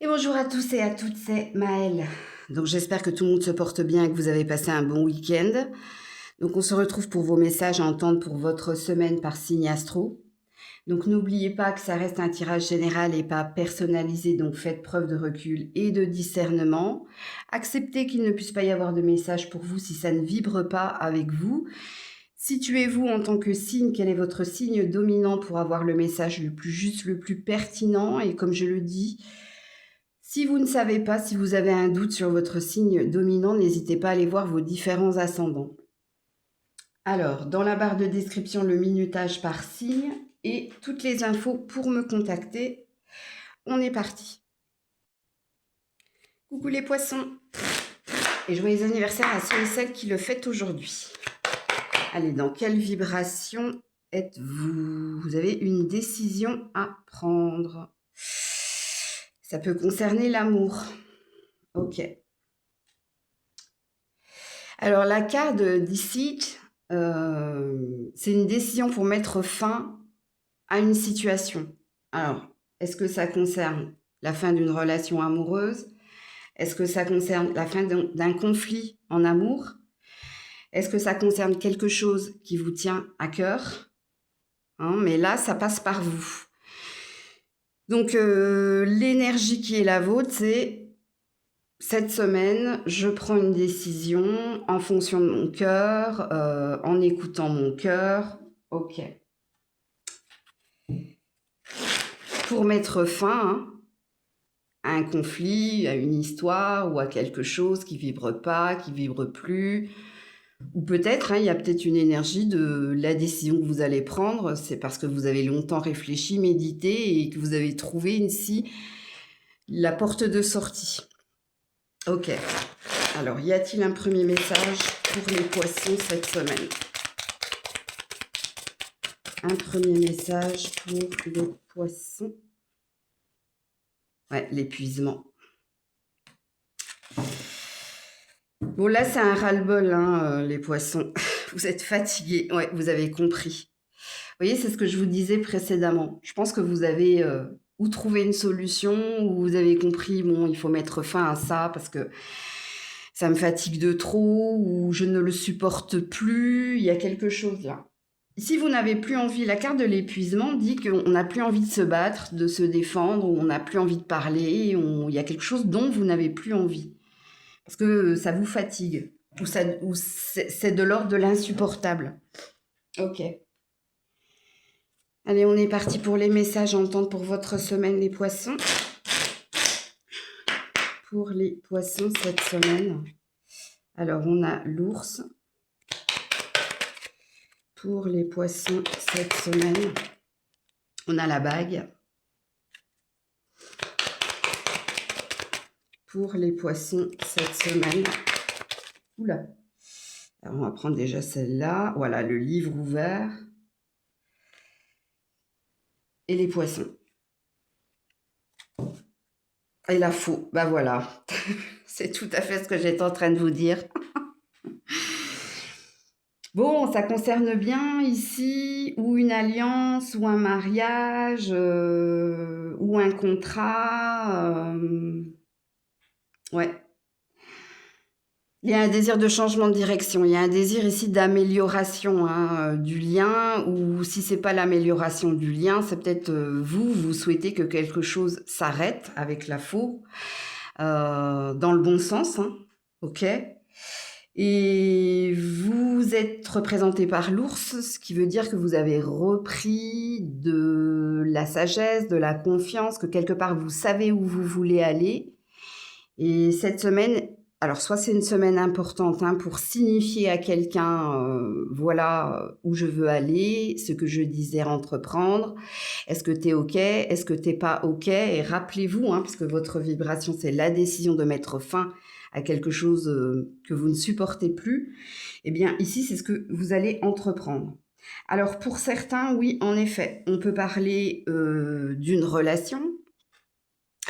Et bonjour à tous et à toutes, c'est Maëlle. Donc j'espère que tout le monde se porte bien et que vous avez passé un bon week-end. Donc on se retrouve pour vos messages à entendre pour votre semaine par signe astro. Donc n'oubliez pas que ça reste un tirage général et pas personnalisé, donc faites preuve de recul et de discernement. Acceptez qu'il ne puisse pas y avoir de message pour vous si ça ne vibre pas avec vous. Situez-vous en tant que signe, quel est votre signe dominant pour avoir le message le plus juste, le plus pertinent. Et comme je le dis, si vous ne savez pas, si vous avez un doute sur votre signe dominant, n'hésitez pas à aller voir vos différents ascendants. Alors, dans la barre de description, le minutage par signe et toutes les infos pour me contacter. On est parti. Coucou les poissons et joyeux anniversaire à ceux et celles qui le fêtent aujourd'hui. Allez, dans quelle vibration êtes-vous? Vous avez une décision à prendre. Ça peut concerner l'amour. Ok. Alors, la carte de Deceit, c'est une décision pour mettre fin à une situation. Alors, est-ce que ça concerne la fin d'une relation amoureuse? Est-ce que ça concerne la fin d'un conflit en amour? Est-ce que ça concerne quelque chose qui vous tient à cœur? Mais là, ça passe par vous. Donc, l'énergie qui est la vôtre, c'est cette semaine, je prends une décision en fonction de mon cœur, en écoutant mon cœur. Ok. Pour mettre fin à un conflit, à une histoire ou à quelque chose qui vibre pas, qui vibre plus. Ou peut-être, il y a peut-être une énergie de la décision que vous allez prendre, c'est parce que vous avez longtemps réfléchi, médité et que vous avez trouvé ici la porte de sortie. Ok. Alors, y a-t-il un premier message pour les poissons cette semaine? Un premier message pour les poissons. Ouais, l'épuisement. Bon, là, c'est un ras-le-bol, les poissons. Vous êtes fatigués. Ouais, vous avez compris. Vous voyez, c'est ce que je vous disais précédemment. Je pense que vous avez ou trouvé une solution, ou vous avez compris, bon, il faut mettre fin à ça parce que ça me fatigue de trop, ou je ne le supporte plus. Il y a quelque chose là. Si vous n'avez plus envie, la carte de l'épuisement dit qu'on n'a plus envie de se battre, de se défendre, on n'a plus envie de parler, il y a quelque chose dont vous n'avez plus envie. Parce que ça vous fatigue, ou c'est de l'ordre de l'insupportable. Ok. Allez, on est parti pour les messages à entendre pour votre semaine, les poissons. Pour les poissons cette semaine. Alors, on a l'ours. Pour les poissons cette semaine, on a la bague. Pour les poissons cette semaine. Oula. Alors, on va prendre déjà celle-là. Voilà, le livre ouvert. Et les poissons. Et la faux. Bah voilà. C'est tout à fait ce que j'étais en train de vous dire. Bon, ça concerne bien ici ou une alliance ou un mariage ou un contrat. Ouais. Il y a un désir de changement de direction. Il y a un désir ici d'amélioration du lien, ou si c'est pas l'amélioration du lien, c'est peut-être vous souhaitez que quelque chose s'arrête avec la faux, dans le bon sens, ok. Et vous êtes représenté par l'ours, ce qui veut dire que vous avez repris de la sagesse, de la confiance, que quelque part vous savez où vous voulez aller. Et cette semaine, alors soit c'est une semaine importante pour signifier à quelqu'un, voilà où je veux aller, ce que je désire entreprendre. Est-ce que tu es OK? Est-ce que tu n'es pas OK? Et rappelez-vous, parce que votre vibration, c'est la décision de mettre fin à quelque chose que vous ne supportez plus. Eh bien, ici, c'est ce que vous allez entreprendre. Alors, pour certains, oui, en effet, on peut parler d'une relation.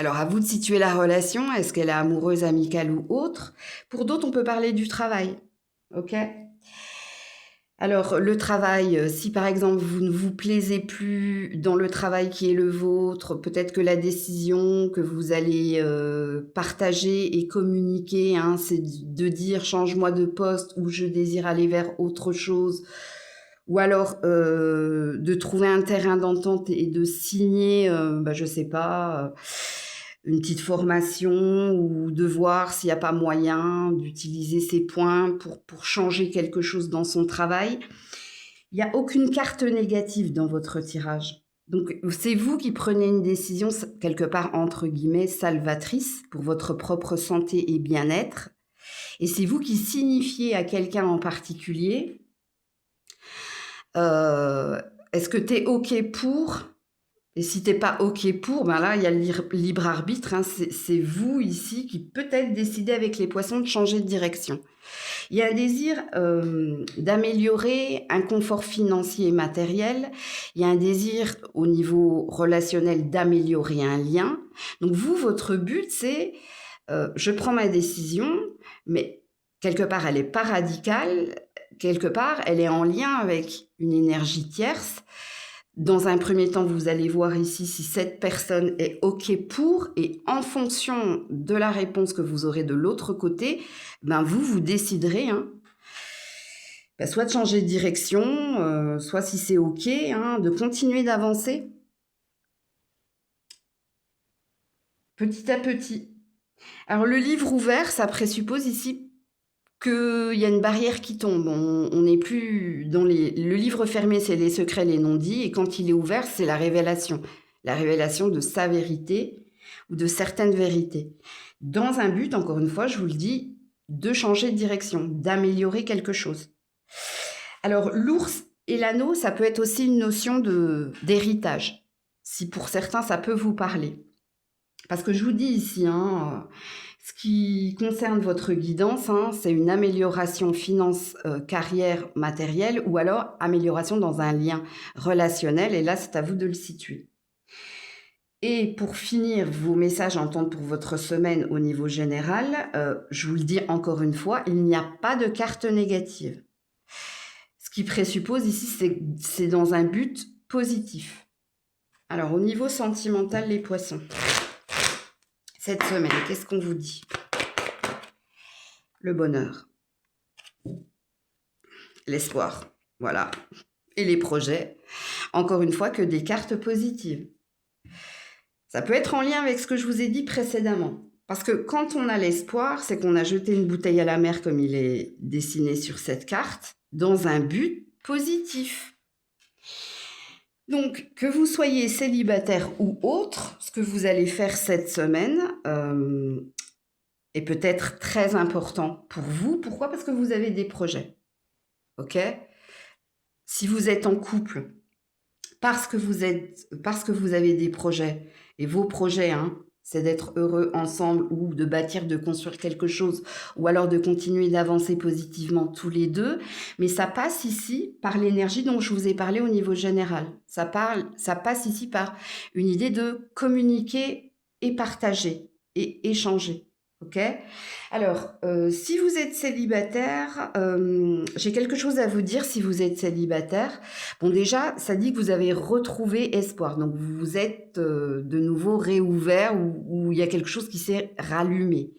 Alors, à vous de situer la relation. Est-ce qu'elle est amoureuse, amicale ou autre? Pour d'autres, on peut parler du travail. OK? Alors, le travail, si par exemple vous ne vous plaisez plus dans le travail qui est le vôtre, peut-être que la décision que vous allez partager et communiquer, hein, c'est de dire change-moi de poste ou je désire aller vers autre chose, ou alors de trouver un terrain d'entente et de signer, je sais pas, une petite formation ou de voir s'il n'y a pas moyen d'utiliser ces points pour changer quelque chose dans son travail. Il n'y a aucune carte négative dans votre tirage. Donc, c'est vous qui prenez une décision, quelque part, entre guillemets, salvatrice pour votre propre santé et bien-être. Et c'est vous qui signifiez à quelqu'un en particulier, euh, est-ce que tu es OK pour? Et si t'es pas OK pour, ben là, il y a le libre arbitre, hein, c'est vous ici qui peut-être décidez avec les poissons de changer de direction. Il y a un désir d'améliorer un confort financier et matériel. Il y a un désir au niveau relationnel d'améliorer un lien. Donc vous, votre but, c'est je prends ma décision, mais quelque part, elle n'est pas radicale. Quelque part, elle est en lien avec une énergie tierce. Dans un premier temps, vous allez voir ici si cette personne est OK pour, et en fonction de la réponse que vous aurez de l'autre côté, ben vous déciderez, hein, soit de changer de direction, soit si c'est OK, hein, de continuer d'avancer petit à petit. Alors le livre ouvert, ça présuppose ici qu'il y a une barrière qui tombe. On n'est plus dans le livre fermé, c'est les secrets, les non-dits, et quand il est ouvert, c'est la révélation de sa vérité ou de certaines vérités. Dans un but, encore une fois, je vous le dis, de changer de direction, d'améliorer quelque chose. Alors, l'ours et l'anneau, ça peut être aussi une notion d'héritage, si pour certains, ça peut vous parler. Parce que je vous dis ici, hein, ce qui concerne votre guidance, hein, c'est une amélioration finance, carrière, matérielle, ou alors amélioration dans un lien relationnel. Et là, c'est à vous de le situer. Et pour finir vos messages à entendre pour votre semaine au niveau général, je vous le dis encore une fois, il n'y a pas de carte négative. Ce qui présuppose ici, c'est dans un but positif. Alors, au niveau sentimental, les poissons, cette semaine, qu'est-ce qu'on vous dit? Le bonheur, l'espoir, voilà, et les projets. Encore une fois, que des cartes positives. Ça peut être en lien avec ce que je vous ai dit précédemment. Parce que quand on a l'espoir, c'est qu'on a jeté une bouteille à la mer, comme il est dessiné sur cette carte, dans un but positif. Donc, que vous soyez célibataire ou autre, ce que vous allez faire cette semaine est peut-être très important pour vous. Pourquoi? Parce que vous avez des projets. OK? Si vous êtes en couple, parce que vous avez des projets, et vos projets, hein, c'est d'être heureux ensemble ou de bâtir, de construire quelque chose, ou alors de continuer d'avancer positivement tous les deux. Mais ça passe ici par l'énergie dont je vous ai parlé au niveau général. Ça passe ici par une idée de communiquer et partager et échanger. OK? Alors, si vous êtes célibataire, j'ai quelque chose à vous dire si vous êtes célibataire. Bon, déjà, ça dit que vous avez retrouvé espoir. Donc, vous êtes de nouveau réouvert ou il y a quelque chose qui s'est rallumé.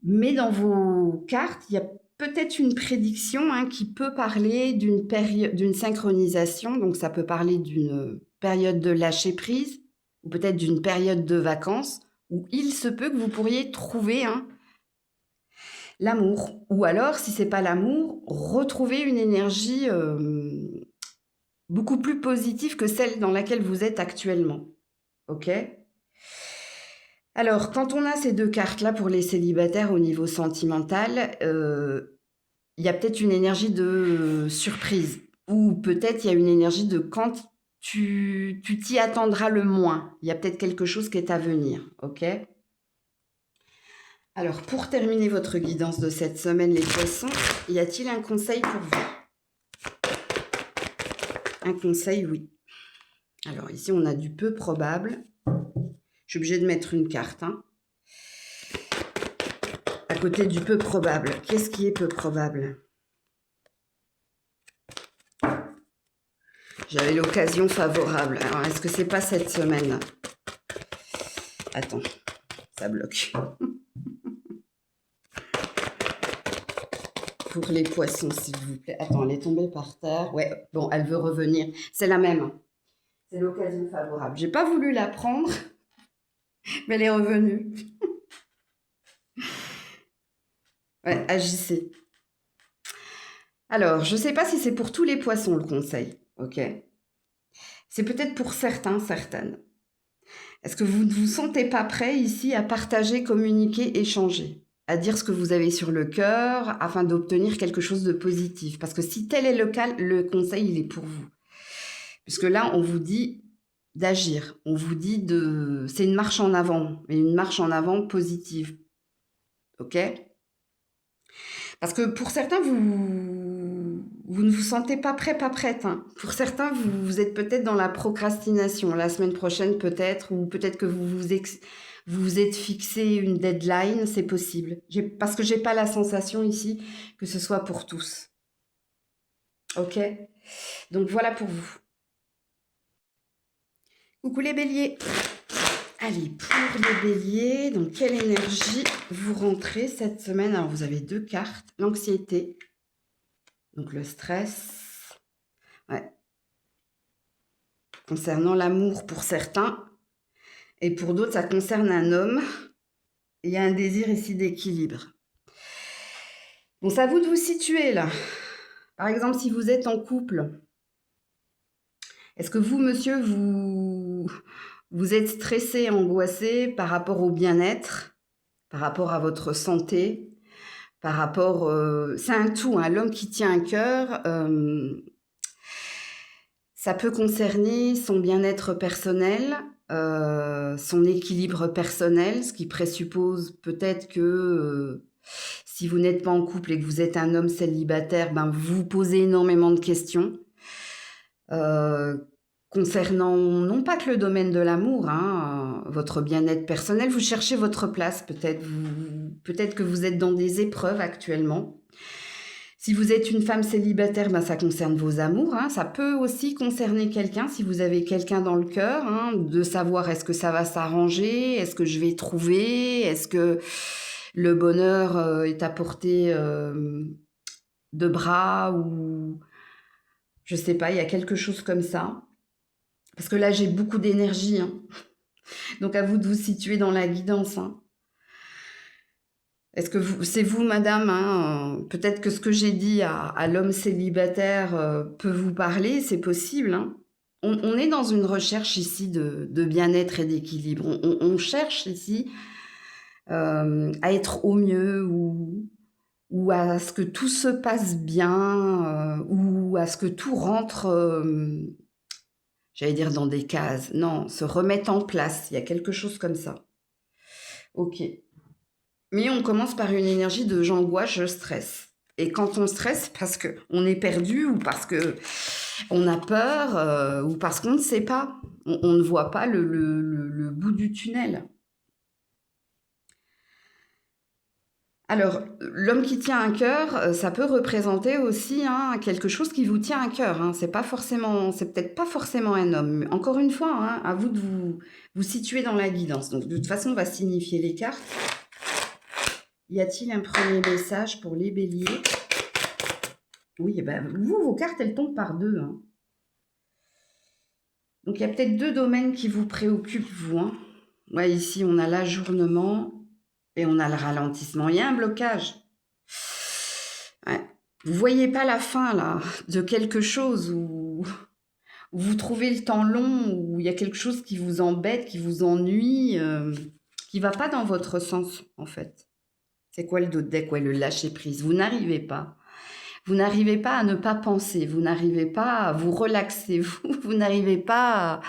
Mais dans vos cartes, il y a peut-être une prédiction, hein, qui peut parler d'une synchronisation. Donc, ça peut parler d'une période de lâcher prise ou peut-être d'une période de vacances où il se peut que vous pourriez trouver, hein, l'amour. Ou alors, si c'est pas l'amour, retrouver une énergie beaucoup plus positive que celle dans laquelle vous êtes actuellement. OK? Alors, quand on a ces deux cartes-là pour les célibataires au niveau sentimental, il y a peut-être une énergie de surprise. Ou peut-être il y a une énergie de quand tu t'y attendras le moins. Il y a peut-être quelque chose qui est à venir. OK? Alors, pour terminer votre guidance de cette semaine, les poissons, y a-t-il un conseil pour vous? Un conseil, oui. Alors, ici, on a du peu probable. Je suis obligée de mettre une carte, hein. À côté du peu probable. Qu'est-ce qui est peu probable? J'avais l'occasion favorable. Alors, est-ce que c'est pas cette semaine? Attends, ça bloque. Pour les poissons, s'il vous plaît. Attends, elle est tombée par terre. Ouais, bon, elle veut revenir. C'est la même. C'est l'occasion favorable. J'ai pas voulu la prendre, mais elle est revenue. Ouais, agissez. Alors, je ne sais pas si c'est pour tous les poissons le conseil, ok? C'est peut-être pour certains, certaines. Est-ce que vous ne vous sentez pas prêt ici à partager, communiquer, échanger, à dire ce que vous avez sur le cœur afin d'obtenir quelque chose de positif? Parce que si tel est le cas, le conseil, il est pour vous. Puisque là, on vous dit d'agir. On vous dit de... C'est une marche en avant, mais une marche en avant positive. Ok? Parce que pour certains, vous ne vous sentez pas prêt, pas prête. Hein. Pour certains, vous êtes peut-être dans la procrastination. La semaine prochaine, peut-être, ou peut-être que vous vous êtes fixé une deadline, c'est possible. Parce que j'ai pas la sensation ici que ce soit pour tous. Ok? Donc voilà pour vous. Coucou les béliers. Allez, pour les béliers, dans quelle énergie vous rentrez cette semaine? Alors, vous avez 2 cartes. L'anxiété, donc le stress. Ouais. Concernant l'amour pour certains, et pour d'autres, ça concerne un homme. Il y a un désir ici d'équilibre. Bon, c'est à vous de vous situer, là. Par exemple, si vous êtes en couple, est-ce que vous, monsieur, vous êtes stressé, angoissé par rapport au bien-être, par rapport à votre santé, par rapport... c'est un tout, hein, l'homme qui tient un cœur, ça peut concerner son bien-être personnel, son équilibre personnel, ce qui présuppose peut-être que si vous n'êtes pas en couple et que vous êtes un homme célibataire, ben vous vous posez énormément de questions. Concernant non pas que le domaine de l'amour, hein, votre bien-être personnel, vous cherchez votre place peut-être, peut-être que vous êtes dans des épreuves actuellement. Si vous êtes une femme célibataire, ben ça concerne vos amours, hein. Ça peut aussi concerner quelqu'un, si vous avez quelqu'un dans le cœur, hein, de savoir est-ce que ça va s'arranger, est-ce que je vais trouver, est-ce que le bonheur est à portée de bras ou je sais pas, il y a quelque chose comme ça. Parce que là, j'ai beaucoup d'énergie. Hein. Donc, à vous de vous situer dans la guidance. Hein. Est-ce que c'est vous, madame hein, peut-être que ce que j'ai dit à l'homme célibataire peut vous parler, c'est possible. Hein. On est dans une recherche ici de bien-être et d'équilibre. On cherche ici à être au mieux ou à ce que tout se passe bien ou à ce que tout rentre... j'allais dire dans des cases. Non, se remettre en place. Il y a quelque chose comme ça. Ok. Mais on commence par une énergie de j'angoisse, je stresse. Et quand on stresse, parce qu'on est perdu ou parce qu'on a peur ou parce qu'on ne sait pas. On ne voit pas le bout du tunnel. Alors, l'homme qui tient un cœur, ça peut représenter aussi hein, quelque chose qui vous tient à cœur. Hein. C'est peut-être pas forcément un homme. Mais encore une fois, hein, à vous de vous situer dans la guidance. Donc, de toute façon, on va signifier les cartes. Y a-t-il un premier message pour les béliers? Oui, ben, vos cartes, elles tombent par 2. Hein. Donc, il y a peut-être 2 domaines qui vous préoccupent, vous. Hein. Ouais, ici, on a l'ajournement et on a le ralentissement. Il y a un blocage. Ouais. Vous voyez pas la fin, là, de quelque chose où vous trouvez le temps long, où il y a quelque chose qui vous embête, qui vous ennuie, qui va pas dans votre sens, en fait. C'est quoi le dos de deck? Ouais, le lâcher-prise. Vous n'arrivez pas. Vous n'arrivez pas à ne pas penser. Vous n'arrivez pas à vous relaxer. Vous n'arrivez pas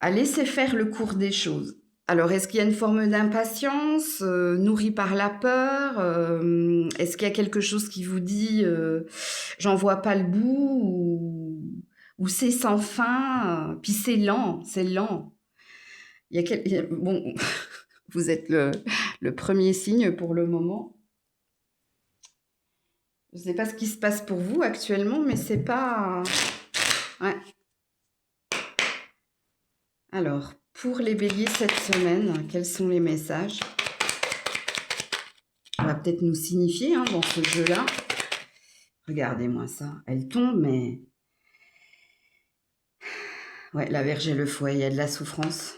à laisser faire le cours des choses. Alors, est-ce qu'il y a une forme d'impatience nourrie par la peur est-ce qu'il y a quelque chose qui vous dit j'en vois pas le bout ou c'est sans fin puis c'est lent, c'est lent. Bon, vous êtes le premier signe pour le moment. Je ne sais pas ce qui se passe pour vous actuellement, mais c'est pas... Ouais. Alors, pour les béliers cette semaine, quels sont les messages? On va peut-être nous signifier hein, dans ce jeu-là. Regardez-moi ça. Elle tombe, mais... Ouais, la Vierge et le fouet, il y a de la souffrance.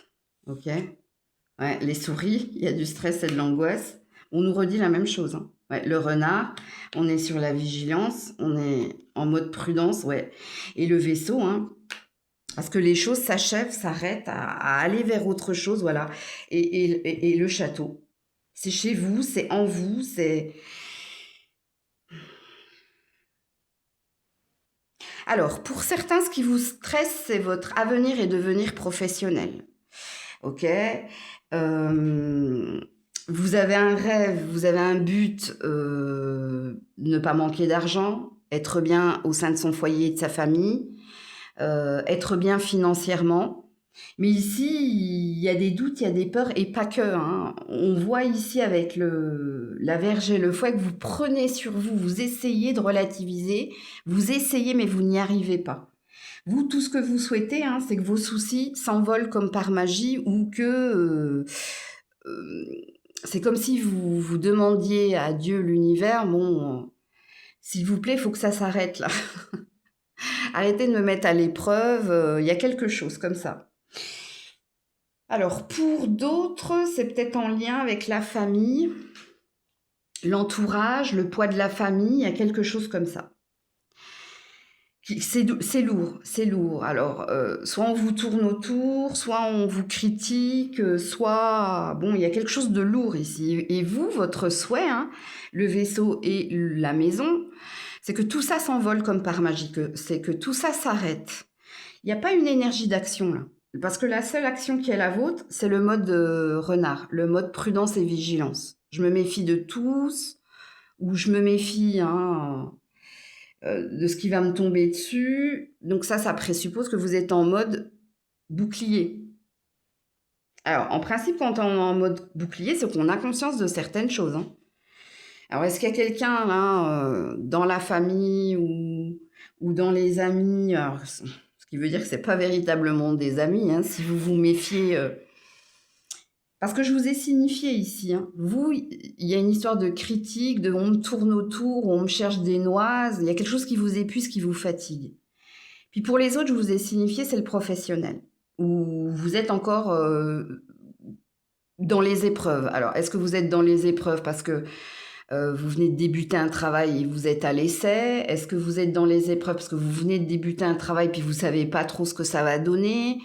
Ok. Ouais, les souris, il y a du stress et de l'angoisse. On nous redit la même chose. Hein. Ouais, le renard, on est sur la vigilance, on est en mode prudence, ouais. Et le vaisseau, hein, parce que les choses s'achèvent, s'arrêtent, à aller vers autre chose, voilà. Et le château, c'est chez vous, c'est en vous, c'est... Alors, pour certains, ce qui vous stresse, c'est votre avenir et devenir professionnel. Ok. Vous avez un rêve, vous avez un but, ne pas manquer d'argent, être bien au sein de son foyer et de sa famille, être bien financièrement. Mais ici, il y a des doutes, il y a des peurs, et pas que. Hein. On voit ici avec la Vierge et le fouet que vous prenez sur vous, vous essayez de relativiser, vous essayez, mais vous n'y arrivez pas. Vous, tout ce que vous souhaitez, hein, c'est que vos soucis s'envolent comme par magie ou que... euh, c'est comme si vous demandiez à Dieu, l'univers, bon, s'il vous plaît, il faut que ça s'arrête là. Arrêtez de me mettre à l'épreuve, il y a quelque chose comme ça. Alors, pour d'autres, c'est peut-être en lien avec la famille, l'entourage, le poids de la famille, il y a quelque chose comme ça. C'est lourd, c'est lourd. Alors, soit on vous tourne autour, soit on vous critique, soit... Bon, il y a quelque chose de lourd ici. Et vous, votre souhait, hein, le vaisseau et la maison, c'est que tout ça s'envole comme par magie, c'est que tout ça s'arrête. Il n'y a pas une énergie d'action là. Parce que la seule action qui est la vôtre, c'est le mode renard, le mode prudence et vigilance. Je me méfie de tous, ou je me méfie... Hein, de ce qui va me tomber dessus. Donc ça présuppose que vous êtes en mode bouclier. Alors, en principe, quand on est en mode bouclier, c'est qu'on a conscience de certaines choses. Hein. Alors, est-ce qu'il y a quelqu'un là, dans la famille ou dans les amis, alors, ce qui veut dire que c'est pas véritablement des amis, hein, si vous vous méfiez... Parce que je vous ai signifié ici, hein, vous, il y a une histoire de critique, de on me tourne autour, on me cherche des noises, il y a quelque chose qui vous épuise, qui vous fatigue. Puis pour les autres, je vous ai signifié, c'est le professionnel, où vous êtes encore dans les épreuves. Alors, est-ce que vous êtes dans les épreuves parce que vous venez de débuter un travail et vous êtes à l'essai? Est-ce que vous êtes dans les épreuves parce que vous venez de débuter un travail puis vous savez pas trop ce que ça va donner?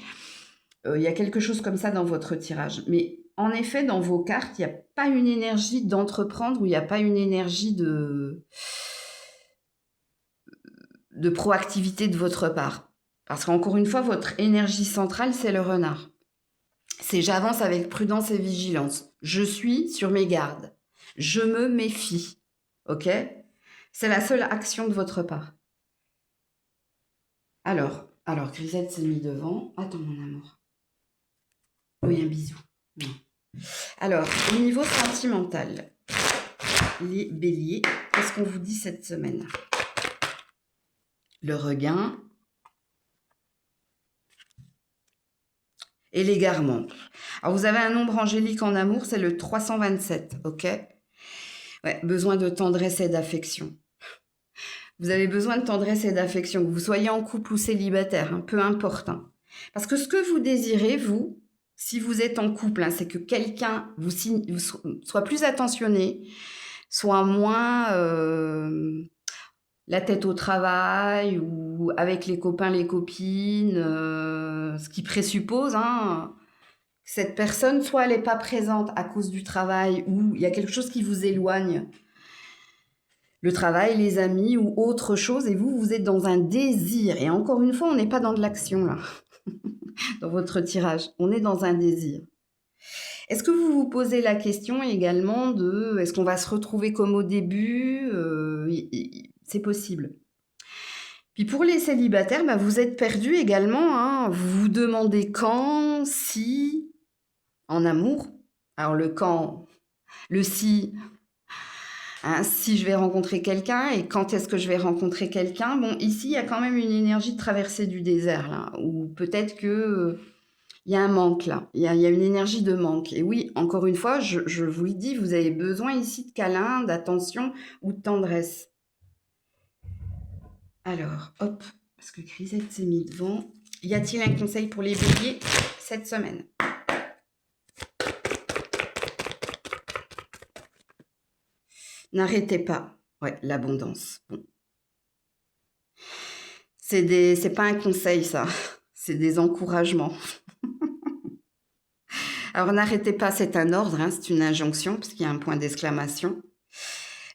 Il y a quelque chose comme ça dans votre tirage. Mais en effet, dans vos cartes, il n'y a pas une énergie d'entreprendre ou il n'y a pas une énergie de proactivité de votre part. Parce qu'encore une fois, votre énergie centrale, c'est le renard. C'est j'avance avec prudence et vigilance. Je suis sur mes gardes. Je me méfie. Ok? C'est la seule action de votre part. Alors, Grisette s'est mis devant. Attends, mon amour. Oui, un bisou. Non. Alors, au niveau sentimental, les béliers, qu'est-ce qu'on vous dit cette semaine? Le regain et l'égarement. Alors, vous avez un nombre angélique en amour, c'est le 327, ok? Ouais, besoin de tendresse et d'affection. Vous avez besoin de tendresse et d'affection, que vous soyez en couple ou célibataire, hein, peu importe. Hein. Parce que ce que vous désirez, vous, si vous êtes en couple, hein, c'est que quelqu'un vous soit plus attentionné, soit moins la tête au travail ou avec les copains, les copines, ce qui présuppose hein, que cette personne, soit elle n'est pas présente à cause du travail ou il y a quelque chose qui vous éloigne, le travail, les amis ou autre chose, et vous, vous êtes dans un désir. Et encore une fois, on n'est pas dans de l'action là, dans votre tirage, on est dans un désir. Est-ce que vous vous posez la question également de est-ce qu'on va se retrouver comme au début? C'est possible. Puis pour les célibataires, bah, vous êtes perdus également. Hein. Vous vous demandez quand, si, en amour. Alors le quand, le si, Hein, si je vais rencontrer quelqu'un et quand est-ce que je vais rencontrer quelqu'un? Bon, ici, il y a quand même une énergie de traversée du désert, là, ou peut-être que il y a un manque, là. Il y a une énergie de manque. Et oui, encore une fois, je vous le dis, vous avez besoin ici de câlin, d'attention ou de tendresse. Alors, hop, parce que Grisette s'est mis devant. Y a-t-il un conseil pour les béliers cette semaine? N'arrêtez pas. Ouais, l'abondance. Bon. C'est pas un conseil, ça. C'est des encouragements. Alors, n'arrêtez pas, c'est un ordre, hein, c'est une injonction, parce qu'il y a un point d'exclamation.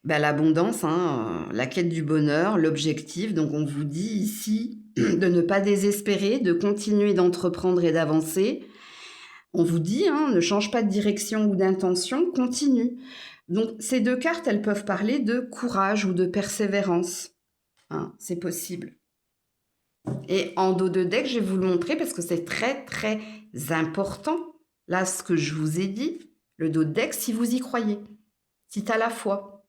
Ben, l'abondance, hein, la quête du bonheur, l'objectif. Donc, on vous dit ici de ne pas désespérer, de continuer d'entreprendre et d'avancer. On vous dit, hein, ne change pas de direction ou d'intention, continue. Donc, ces deux cartes, elles peuvent parler de courage ou de persévérance. Hein, c'est possible. Et en dos de deck, je vais vous le montrer parce que c'est très, très important. Là, ce que je vous ai dit, le dos de deck, si vous y croyez, si tu as la foi.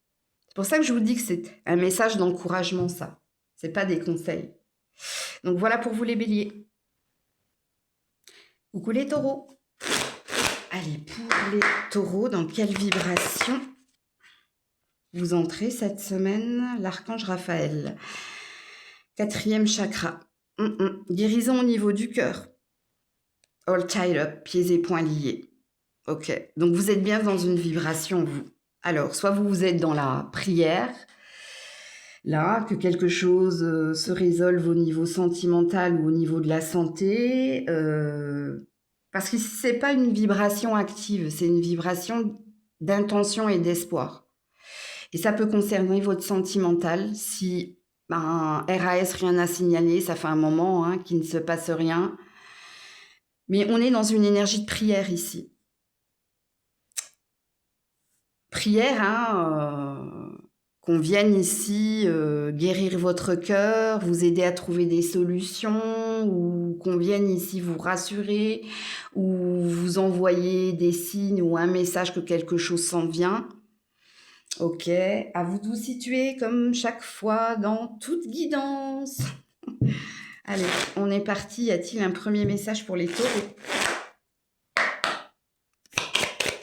C'est pour ça que je vous dis que c'est un message d'encouragement, ça. C'est pas des conseils. Donc, voilà pour vous les béliers. Coucou les taureaux. Allez, pour les taureaux, dans quelle vibration vous entrez cette semaine? L'archange Raphaël. 4e chakra. Guérison au niveau du cœur. All tied up, pieds et poings liés. Ok, donc vous êtes bien dans une vibration, vous. Alors, soit vous êtes dans la prière, là, que quelque chose se résolve au niveau sentimental ou au niveau de la santé, parce que c'est pas une vibration active, c'est une vibration d'intention et d'espoir. Et ça peut concerner votre sentimental. Si RAS, rien à signaler, ça fait un moment hein, qu'il ne se passe rien. Mais on est dans une énergie de prière ici. Prière, hein, qu'on vienne ici guérir votre cœur, vous aider à trouver des solutions, ou qu'on vienne ici vous rassurer, ou vous envoyer des signes ou un message que quelque chose s'en vient. Ok, à vous de vous situer comme chaque fois dans toute guidance. Allez, on est parti. Y a-t-il un premier message pour les taureaux?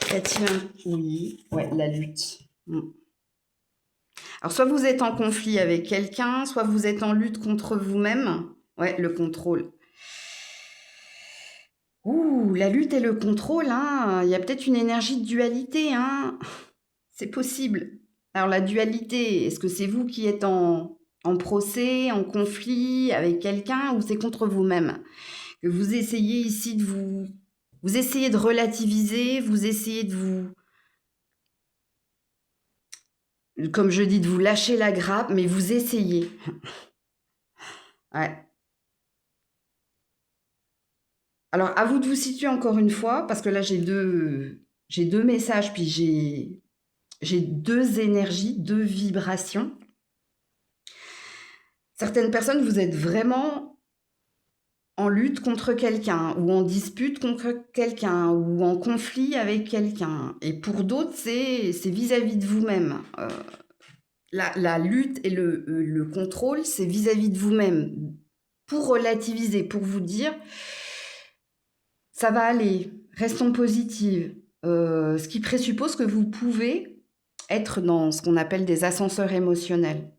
Y a-t-il un... Oui, ouais, la lutte. Alors, soit vous êtes en conflit avec quelqu'un, soit vous êtes en lutte contre vous-même. Ouais, le contrôle. Ouh, la lutte et le contrôle, hein. Il y a peut-être une énergie de dualité, hein. C'est possible. Alors, la dualité, est-ce que c'est vous qui êtes en procès, en conflit avec quelqu'un, ou c'est contre vous-même? Que vous essayez ici de vous... Vous essayez de relativiser, vous essayez de vous... Comme je dis, de vous lâcher la grappe, mais vous essayez. Ouais. Alors, à vous de vous situer encore une fois, parce que là, j'ai deux messages, puis j'ai deux énergies, deux vibrations. Certaines personnes, vous êtes vraiment en lutte contre quelqu'un, ou en dispute contre quelqu'un, ou en conflit avec quelqu'un. Et pour d'autres, c'est vis-à-vis de vous-même. La lutte et le contrôle, c'est vis-à-vis de vous-même. Pour relativiser, pour vous dire, ça va aller, restons positives. Ce qui présuppose que vous pouvez être dans ce qu'on appelle des ascenseurs émotionnels.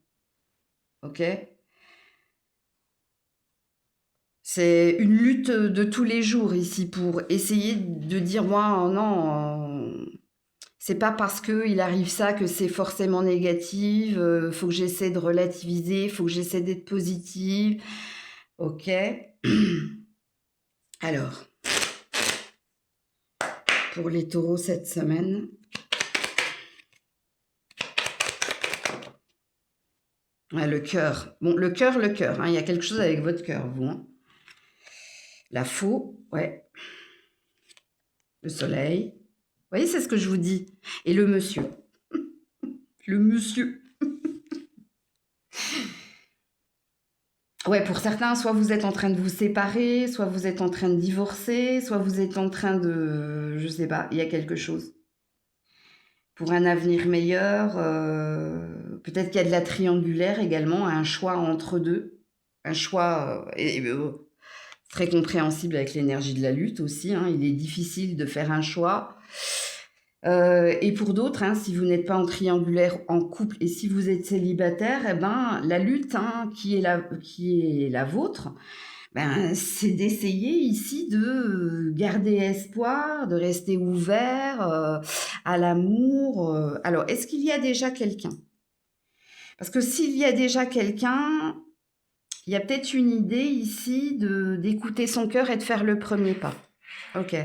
Ok? C'est une lutte de tous les jours ici pour essayer de dire, moi, non, c'est pas parce qu'il arrive ça que c'est forcément négatif, faut que j'essaie de relativiser, faut que j'essaie d'être positive. Ok? Alors, pour les taureaux cette semaine... Ouais, le cœur. Bon, le cœur, hein. Il y a quelque chose avec votre cœur, vous. Hein. La faux, ouais. Le soleil. Vous voyez, c'est ce que je vous dis. Et le monsieur. Le monsieur. Ouais, pour certains, soit vous êtes en train de vous séparer, soit vous êtes en train de divorcer, soit vous êtes en train de... Je sais pas, il y a quelque chose. pour un avenir meilleur. Peut-être qu'il y a de la triangulaire également, un choix entre deux. Un choix très compréhensible avec l'énergie de la lutte aussi, hein. Il est difficile de faire un choix. Et pour d'autres, hein, si vous n'êtes pas en triangulaire en couple et si vous êtes célibataire, eh ben, la lutte, hein, qui est la vôtre, ben, c'est d'essayer ici de garder espoir, de rester ouvert à l'amour. Alors, est-ce qu'il y a déjà quelqu'un? Parce que s'il y a déjà quelqu'un, il y a peut-être une idée ici d'écouter son cœur et de faire le premier pas. Ok.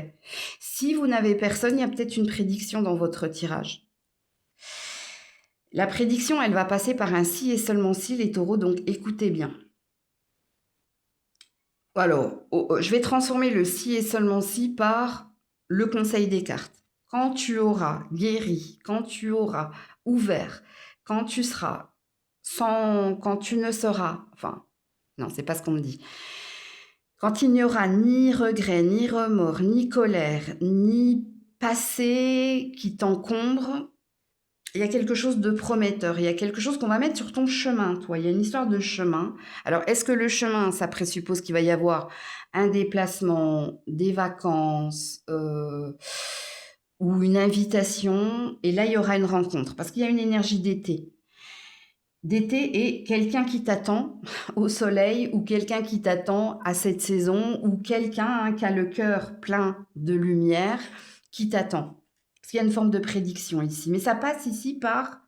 Si vous n'avez personne, il y a peut-être une prédiction dans votre tirage. La prédiction, elle va passer par un si et seulement si, les taureaux, donc écoutez bien. Alors, je vais transformer le si et seulement si par le conseil des cartes. Quand tu auras guéri, quand tu auras ouvert, quand tu seras quand tu ne seras, enfin, non, c'est pas ce qu'on me dit. Quand il n'y aura ni regret, ni remords, ni colère, ni passé qui t'encombre, il y a quelque chose de prometteur, il y a quelque chose qu'on va mettre sur ton chemin, toi. Il y a une histoire de chemin. Alors, est-ce que le chemin, ça présuppose qu'il va y avoir un déplacement, des vacances ou une invitation? Et là, il y aura une rencontre parce qu'il y a une énergie d'été. D'été et quelqu'un qui t'attend au soleil ou quelqu'un qui t'attend à cette saison ou quelqu'un, hein, qui a le cœur plein de lumière qui t'attend. Parce qu'il y a une forme de prédiction ici. Mais ça passe ici par...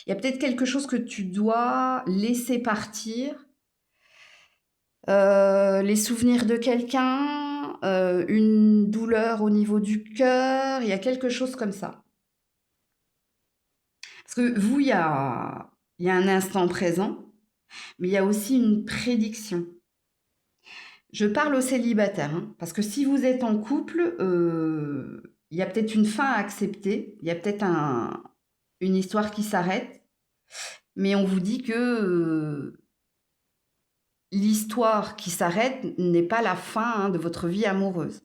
Il y a peut-être quelque chose que tu dois laisser partir. Les souvenirs de quelqu'un, une douleur au niveau du cœur. Il y a quelque chose comme ça. Parce que vous, il y a un instant présent, mais il y a aussi une prédiction. Je parle aux célibataires, hein, parce que si vous êtes en couple, il y a peut-être une fin à accepter, il y a peut-être une histoire qui s'arrête, mais on vous dit que l'histoire qui s'arrête n'est pas la fin, hein, de votre vie amoureuse.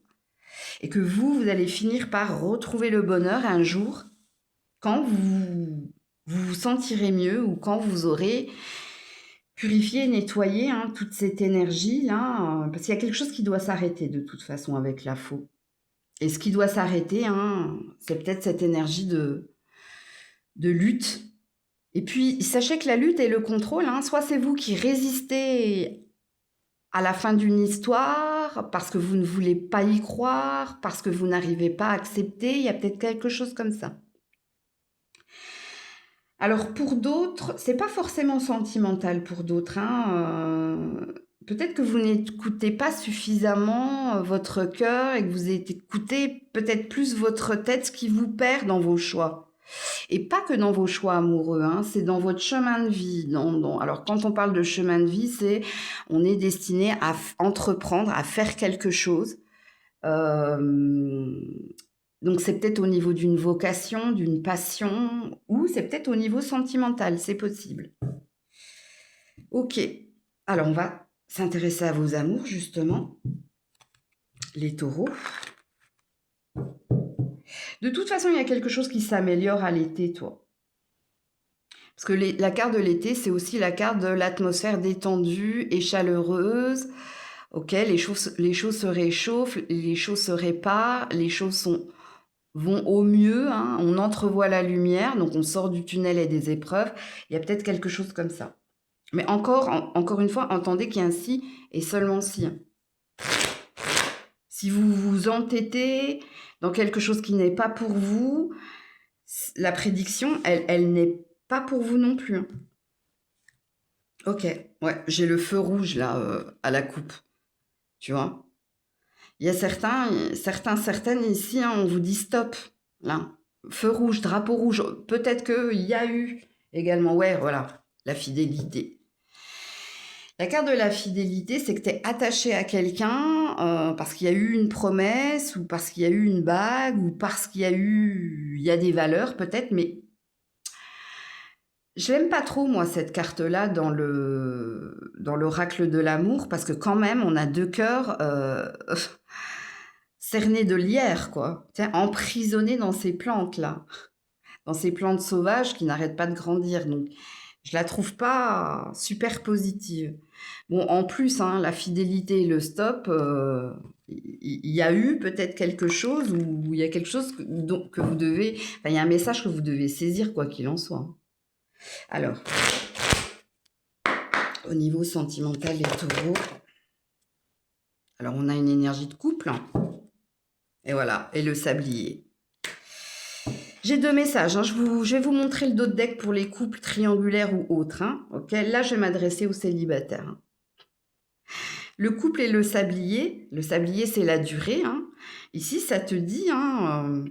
Et que vous allez finir par retrouver le bonheur un jour quand vous vous sentirez mieux ou quand vous aurez purifié, nettoyé, hein, toute cette énergie-là, parce qu'il y a quelque chose qui doit s'arrêter de toute façon avec la faux. Et ce qui doit s'arrêter, hein, c'est peut-être cette énergie de lutte. Et puis, sachez que la lutte et le contrôle, hein, soit c'est vous qui résistez à la fin d'une histoire, parce que vous ne voulez pas y croire, parce que vous n'arrivez pas à accepter, il y a peut-être quelque chose comme ça. Alors pour d'autres, c'est pas forcément sentimental pour d'autres, hein, peut-être que vous n'écoutez pas suffisamment votre cœur et que vous écoutez peut-être plus votre tête, ce qui vous perd dans vos choix. Et pas que dans vos choix amoureux, hein, c'est dans votre chemin de vie. Alors quand on parle de chemin de vie, c'est on est destiné à entreprendre, à faire quelque chose. Donc c'est peut-être au niveau d'une vocation, d'une passion, ou c'est peut-être au niveau sentimental, c'est possible. Ok, alors on va s'intéresser à vos amours justement, les taureaux. De toute façon, il y a quelque chose qui s'améliore à l'été, toi. Parce que la carte de l'été, c'est aussi la carte de l'atmosphère détendue et chaleureuse. Ok, les choses se réchauffent, les choses se réparent, les choses vont au mieux, hein, on entrevoit la lumière, donc on sort du tunnel et des épreuves. Il y a peut-être quelque chose comme ça. Mais encore une fois, entendez qu'il y a un si et seulement si. Si vous vous entêtez dans quelque chose qui n'est pas pour vous, la prédiction, elle n'est pas pour vous non plus. Ok, ouais, j'ai le feu rouge là à la coupe, tu vois. Il y a certaines ici, hein, on vous dit stop, là. Feu rouge, drapeau rouge. Peut-être qu'il y a eu également, ouais, voilà, la fidélité. La carte de la fidélité, c'est que tu es attaché à quelqu'un parce qu'il y a eu une promesse ou parce qu'il y a eu une bague ou parce qu'il y a des valeurs peut-être, mais je l'aime pas trop, moi, cette carte-là dans l'oracle de l'amour parce que quand même, on a deux cœurs cernés de lierre, quoi, emprisonnés dans ces plantes-là. dans ces plantes sauvages qui n'arrêtent pas de grandir. Donc, je la trouve pas super positive. Bon, en plus, hein, la fidélité et le stop, il y a eu peut-être quelque chose ou il y a quelque chose que vous devez... Enfin, il y a un message que vous devez saisir, quoi qu'il en soit. Alors, au niveau sentimental, les taureaux... Alors, on a une énergie de couple. Hein. Et voilà, et le sablier. J'ai 2 messages. Hein. Je vais vous montrer le dos de deck pour les couples triangulaires ou autres. Hein. Okay, là, je vais m'adresser aux célibataires. Hein. Le couple et le sablier. Le sablier, c'est la durée. Hein. Ici, ça te dit, hein,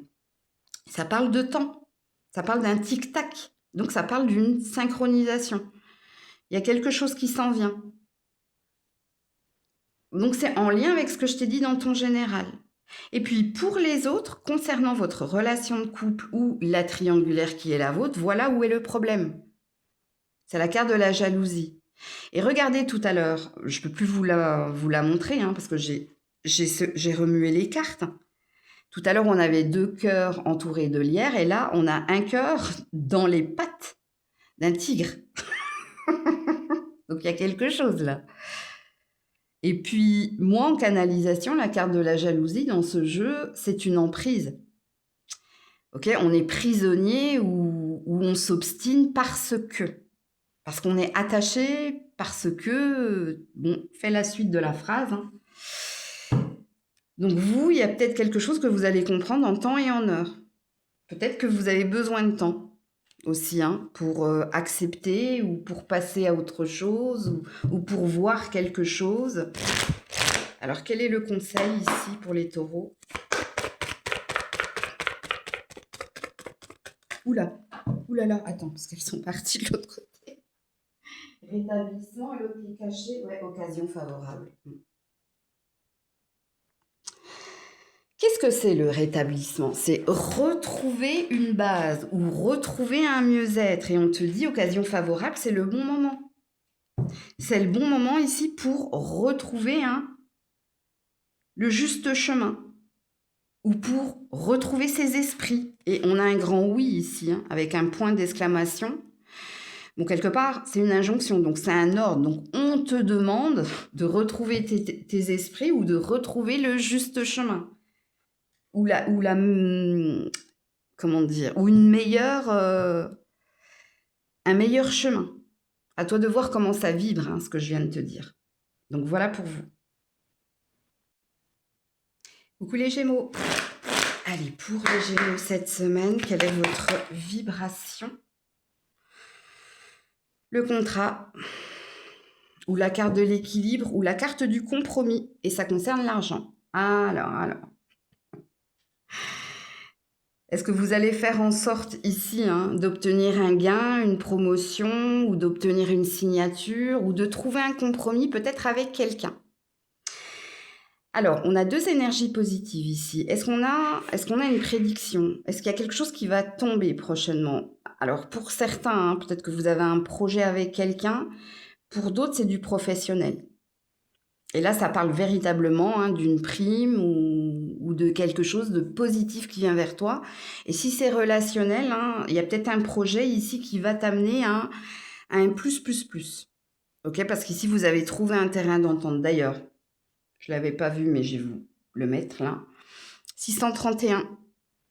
ça parle de temps. Ça parle d'un tic-tac. Donc, ça parle d'une synchronisation. Il y a quelque chose qui s'en vient. Donc, c'est en lien avec ce que je t'ai dit dans ton général. Et puis, pour les autres, concernant votre relation de couple ou la triangulaire qui est la vôtre, voilà où est le problème. C'est la carte de la jalousie. Et regardez tout à l'heure, je ne peux plus vous la montrer, hein, parce que j'ai remué les cartes. Tout à l'heure, on avait 2 cœurs entourés de lierre, et là, on a un cœur dans les pattes d'un tigre. Donc, il y a quelque chose là. Et puis, moi, en canalisation, la carte de la jalousie dans ce jeu, c'est une emprise. Ok, on est prisonnier ou on s'obstine parce qu'on est attaché, parce que... Bon, fais la suite de la phrase. Hein. Donc vous, il y a peut-être quelque chose que vous allez comprendre en temps et en heure. Peut-être que vous avez besoin de temps aussi, hein, pour accepter ou pour passer à autre chose ou pour voir quelque chose. Alors, quel est le conseil ici pour les taureaux? Oula, oulala, attends, parce qu'elles sont parties de l'autre côté. Rétablissement et l'autre qui est caché, ouais, occasion favorable. Qu'est-ce que c'est le rétablissement? C'est retrouver une base ou retrouver un mieux-être. Et on te dit, occasion favorable, c'est le bon moment. C'est le bon moment ici pour retrouver le juste chemin ou pour retrouver ses esprits. Et on a un grand oui ici, hein, avec un point d'exclamation. Bon, quelque part, c'est une injonction, donc c'est un ordre. Donc, on te demande de retrouver tes esprits ou de retrouver le juste chemin. Comment dire, ou un meilleur chemin. À toi de voir comment ça vibre, hein, ce que je viens de te dire. Donc voilà pour vous. Coucou les Gémeaux. Allez, pour les Gémeaux cette semaine, quelle est votre vibration? Le contrat, ou la carte de l'équilibre, ou la carte du compromis. Et ça concerne l'argent. Alors. Est-ce que vous allez faire en sorte ici d'obtenir un gain, une promotion, ou d'obtenir une signature, ou de trouver un compromis peut-être avec quelqu'un? Alors, on a 2 énergies positives ici. Est-ce qu'on a une prédiction? Est-ce qu'il y a quelque chose qui va tomber prochainement? Alors, pour certains, peut-être que vous avez un projet avec quelqu'un. Pour d'autres, c'est du professionnel. Et là, ça parle véritablement d'une prime ou de quelque chose de positif qui vient vers toi. Et si c'est relationnel, il y a peut-être un projet ici qui va t'amener à un plus. Ok, parce qu'ici, vous avez trouvé un terrain d'entente. D'ailleurs, je ne l'avais pas vu, mais je vais vous le mettre là. 631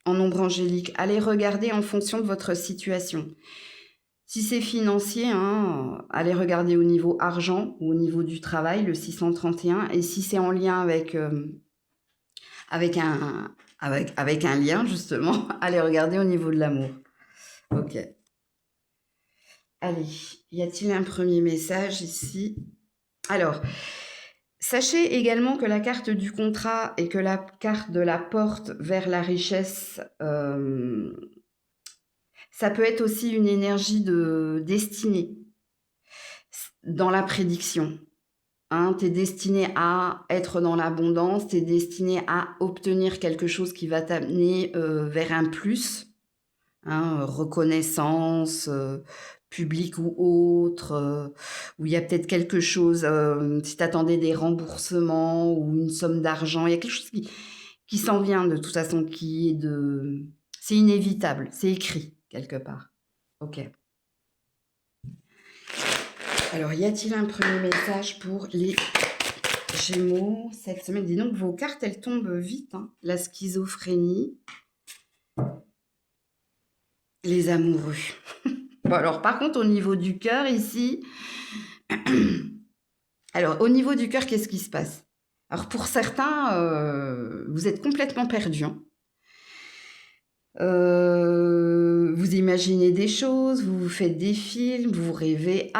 en nombre angélique. Allez regarder en fonction de votre situation. Si c'est financier, allez regarder au niveau argent ou au niveau du travail, le 631. Et si c'est en lien avec un lien, justement, allez regarder au niveau de l'amour. Ok. Allez, y a-t-il un premier message ici? Alors, sachez également que la carte du contrat et que la carte de la porte vers la richesse, ça peut être aussi une énergie de destinée dans la prédiction. Tu es destiné à être dans l'abondance, tu es destiné à obtenir quelque chose qui va t'amener vers un plus, reconnaissance, publique ou autre, où il y a peut-être quelque chose, si tu attendais des remboursements ou une somme d'argent, il y a quelque chose qui s'en vient de toute façon, c'est inévitable, c'est écrit. quelque part. Ok. Alors, y a-t-il un premier message pour les Gémeaux cette semaine? Dis donc, vos cartes, elles tombent vite. Hein. La schizophrénie, les amoureux. Bon, alors, par contre, au niveau du cœur, ici... Alors, au niveau du cœur, qu'est-ce qui se passe? Alors, pour certains, vous êtes complètement perdu. Hein. Vous imaginez des choses, vous faites des films, vous rêvez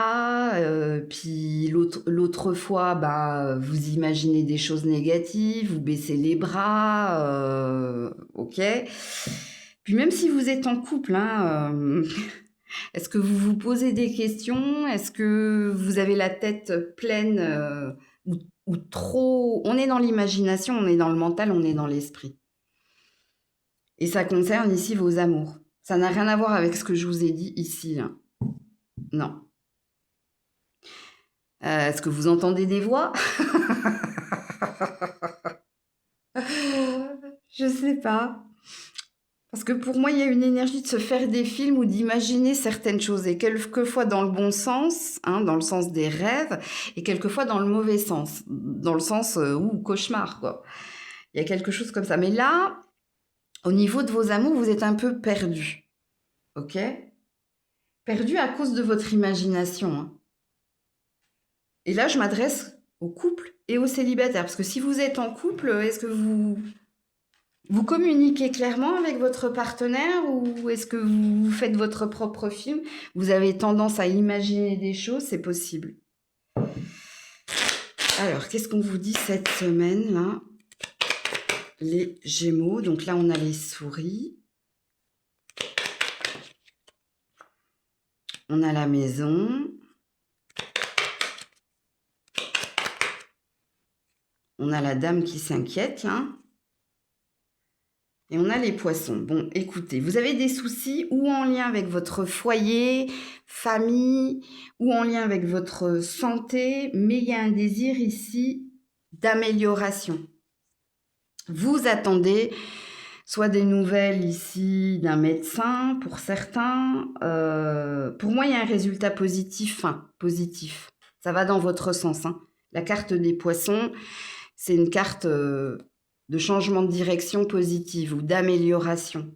puis l'autre fois, bah, vous imaginez des choses négatives, vous baissez les bras, ok. Puis même si vous êtes en couple, hein, est-ce que vous vous posez des questions? Est-ce que vous avez la tête pleine ou trop... On est dans l'imagination, on est dans le mental, on est dans l'esprit. Et ça concerne ici vos amours. Ça n'a rien à voir avec ce que je vous ai dit ici. Là. Non. Est-ce que vous entendez des voix? Je sais pas. Parce que pour moi, il y a une énergie de se faire des films ou d'imaginer certaines choses. Et quelquefois dans le bon sens, hein, dans le sens des rêves, et quelquefois dans le mauvais sens. Dans le sens, cauchemar, quoi. Il y a quelque chose comme ça. Mais là, au niveau de vos amours, vous êtes un peu perdu. Ok? Perdu à cause de votre imagination. Hein. Et là, je m'adresse aux couples et aux célibataires. Parce que si vous êtes en couple, est-ce que vous communiquez clairement avec votre partenaire ou est-ce que vous faites votre propre film? Vous avez tendance à imaginer des choses, c'est possible. Alors, qu'est-ce qu'on vous dit cette semaine, là? Les Gémeaux. Donc là, on a les souris. On a la maison. On a la dame qui s'inquiète, là. Et on a les poissons. Bon, écoutez, vous avez des soucis ou en lien avec votre foyer, famille, ou en lien avec votre santé, mais il y a un désir ici d'amélioration. Vous attendez soit des nouvelles ici d'un médecin pour certains. Pour moi, il y a un résultat positif. Positif. Ça va dans votre sens. Hein. La carte des poissons, c'est une carte... de changement de direction positive ou d'amélioration.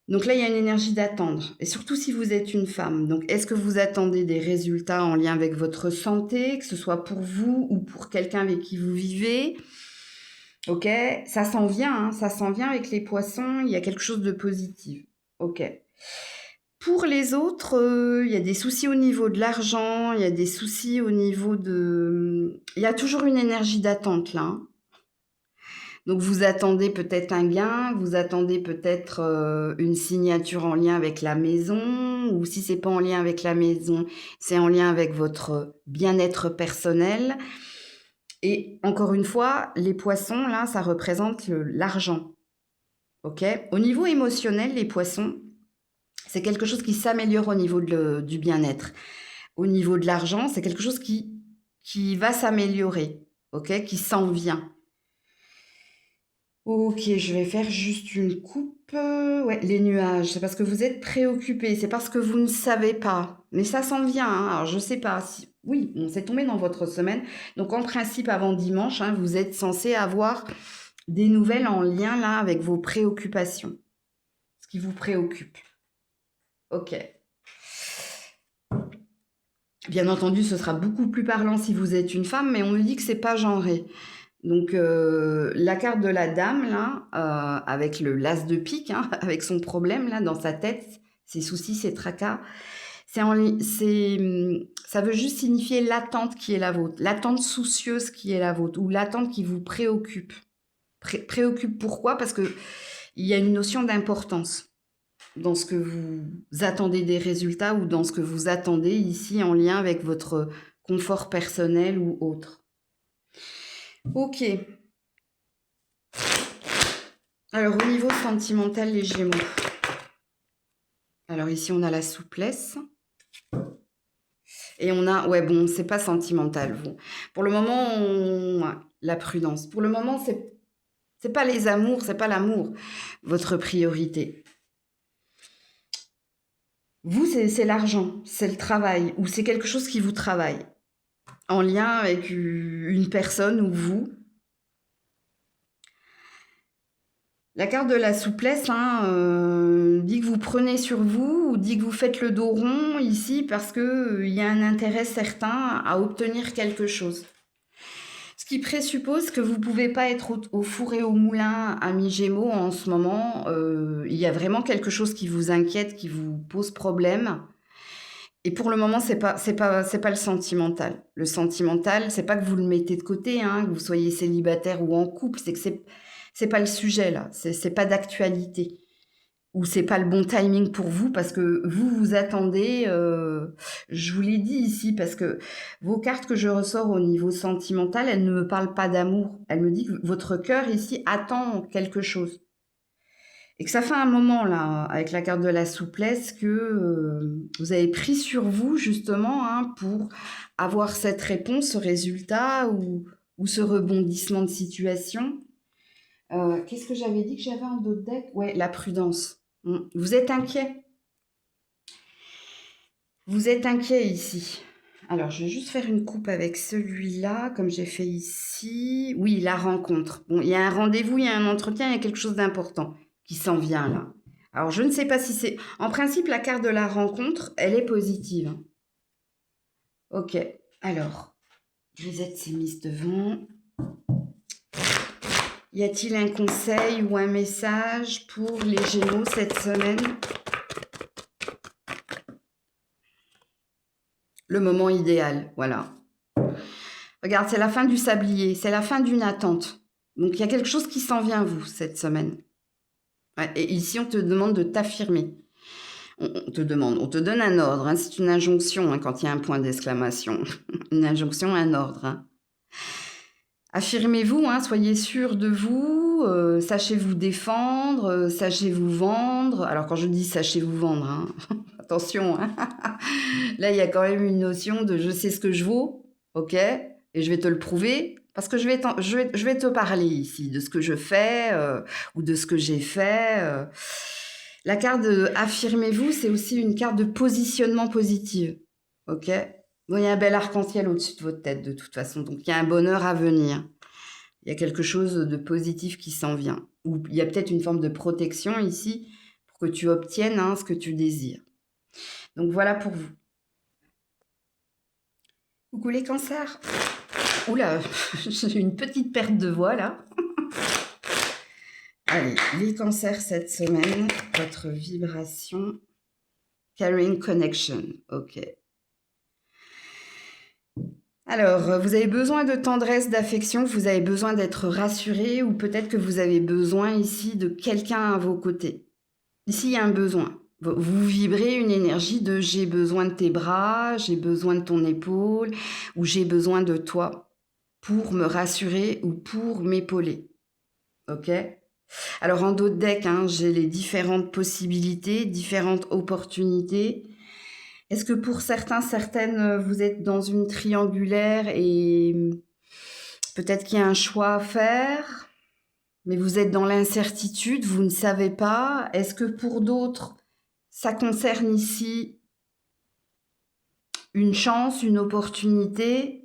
Donc là, il y a une énergie d'attendre. Et surtout si vous êtes une femme. Donc, est-ce que vous attendez des résultats en lien avec votre santé, que ce soit pour vous ou pour quelqu'un avec qui vous vivez? Ok, ça s'en vient, hein, ça s'en vient avec les poissons. Il y a quelque chose de positif. Ok. Pour les autres, il y a des soucis au niveau de l'argent, il y a des soucis au niveau de... Il y a toujours une énergie d'attente là. Hein. Donc, vous attendez peut-être un gain, vous attendez peut-être une signature en lien avec la maison, ou si c'est pas en lien avec la maison, c'est en lien avec votre bien-être personnel. Et encore une fois, les poissons, là, ça représente l'argent. Ok ? Au niveau émotionnel, les poissons, c'est quelque chose qui s'améliore au niveau du bien-être. Au niveau de l'argent, c'est quelque chose qui va s'améliorer, ok ? Qui s'en vient. Ok, je vais faire juste une coupe. Ouais, les nuages, c'est parce que vous êtes préoccupé, c'est parce que vous ne savez pas. Mais ça s'en vient, hein. Alors je sais pas si... Oui, on s'est tombé dans votre semaine. Donc en principe, avant dimanche, hein, vous êtes censé avoir des nouvelles en lien là avec vos préoccupations. Ce qui vous préoccupe. Ok. Bien entendu, ce sera beaucoup plus parlant si vous êtes une femme, mais on me dit que c'est pas genré. Donc, la carte de la dame, là, avec le l'as de pique, hein, avec son problème, là, dans sa tête, ses soucis, ses tracas, ça veut juste signifier l'attente qui est la vôtre, l'attente soucieuse qui est la vôtre, ou l'attente qui vous préoccupe. Préoccupe pourquoi? Parce que il y a une notion d'importance dans ce que vous attendez des résultats ou dans ce que vous attendez ici en lien avec votre confort personnel ou autre. Ok. Alors, au niveau sentimental, les Gémeaux. Alors, ici, on a la souplesse. Et on a... Ouais, bon, c'est pas sentimental. Bon. Pour le moment, la prudence. Pour le moment, c'est pas les amours, c'est pas l'amour, votre priorité. Vous, c'est l'argent, c'est le travail, ou c'est quelque chose qui vous travaille, en lien avec une personne ou vous. La carte de la souplesse hein, dit que vous prenez sur vous ou dit que vous faites le dos rond ici parce qu'il y a un intérêt certain à obtenir quelque chose. Ce qui présuppose que vous ne pouvez pas être au four et au moulin à mi-gémeaux en ce moment. Il y a vraiment quelque chose qui vous inquiète, qui vous pose problème. Et pour le moment, c'est pas le sentimental. Le sentimental, c'est pas que vous le mettez de côté, hein, que vous soyez célibataire ou en couple, c'est que c'est pas le sujet là, c'est pas d'actualité. Ou c'est pas le bon timing pour vous parce que vous attendez, je vous l'ai dit ici, parce que vos cartes que je ressors au niveau sentimental, elles ne me parlent pas d'amour. Elles me disent que votre cœur ici attend quelque chose. Et que ça fait un moment, là, avec la carte de la souplesse, que vous avez pris sur vous, justement, hein, pour avoir cette réponse, ce résultat ou ce rebondissement de situation. Qu'est-ce que j'avais dit que j'avais en dos de deck? Ouais, la prudence. Vous êtes inquiet. Vous êtes inquiet ici. Alors, je vais juste faire une coupe avec celui-là, comme j'ai fait ici. Oui, la rencontre. Bon, il y a un rendez-vous, il y a un entretien, il y a quelque chose d'important qui s'en vient là. Alors, je ne sais pas si c'est... En principe, la carte de la rencontre, elle est positive. Ok. Alors, Grisette s'est mise devant. Y a-t-il un conseil ou un message pour les Gémeaux cette semaine? Le moment idéal, voilà. Regarde, c'est la fin du sablier, c'est la fin d'une attente. Donc, il y a quelque chose qui s'en vient, vous, cette semaine. Ouais, et ici, on te demande de t'affirmer. On te donne un ordre. Hein, c'est une injonction hein, quand il y a un point d'exclamation. Une injonction, un ordre. Hein. Affirmez-vous, hein, soyez sûr de vous, sachez vous défendre, sachez vous vendre. Alors, quand je dis sachez vous vendre, hein, attention, hein, là, il y a quand même une notion de je sais ce que je vaux, ok, et je vais te le prouver, parce que je vais te parler ici de ce que je fais ou de ce que j'ai fait. La carte de affirmez-vous, c'est aussi une carte de positionnement positif, ok. Bon, il y a un bel arc-en-ciel au-dessus de votre tête, de toute façon. Donc, il y a un bonheur à venir. Il y a quelque chose de positif qui s'en vient. Ou il y a peut-être une forme de protection ici pour que tu obtiennes hein, ce que tu désires. Donc, voilà pour vous. Coucou les cancers. Oula, j'ai une petite perte de voix, là. Allez, les cancers cette semaine, votre vibration. Carrying connection, ok. Alors, vous avez besoin de tendresse, d'affection, vous avez besoin d'être rassuré ou peut-être que vous avez besoin ici de quelqu'un à vos côtés. Ici, il y a un besoin. Vous vibrez une énergie de j'ai besoin de tes bras, j'ai besoin de ton épaule ou j'ai besoin de toi pour me rassurer ou pour m'épauler. Ok ? Alors, en dos de deck, hein, j'ai les différentes possibilités, différentes opportunités. Est-ce que pour certaines, vous êtes dans une triangulaire et peut-être qu'il y a un choix à faire, mais vous êtes dans l'incertitude, vous ne savez pas. Est-ce que pour d'autres, ça concerne ici une chance, une opportunité?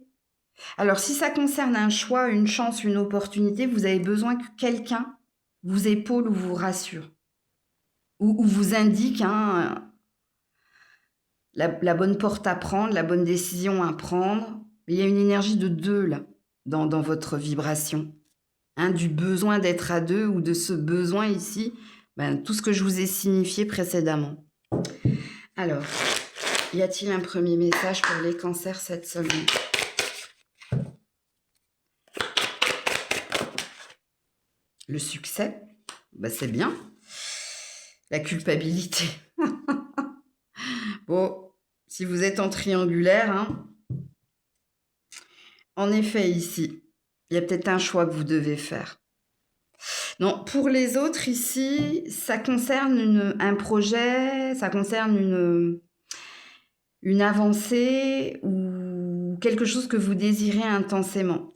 Alors, si ça concerne un choix, une chance, une opportunité, vous avez besoin que quelqu'un vous épaule ou vous rassure, ou vous indique hein, la bonne porte à prendre, la bonne décision à prendre. Il y a une énergie de deux, là, dans votre vibration. Hein, du besoin d'être à deux ou de ce besoin ici, tout ce que je vous ai signifié précédemment. Alors, y a-t-il un premier message pour les cancers cette semaine? Le succès, c'est bien. La culpabilité. Bon, si vous êtes en triangulaire, hein, en effet, ici, il y a peut-être un choix que vous devez faire. Non, pour les autres, ici, ça concerne un projet, ça concerne une avancée ou quelque chose que vous désirez intensément.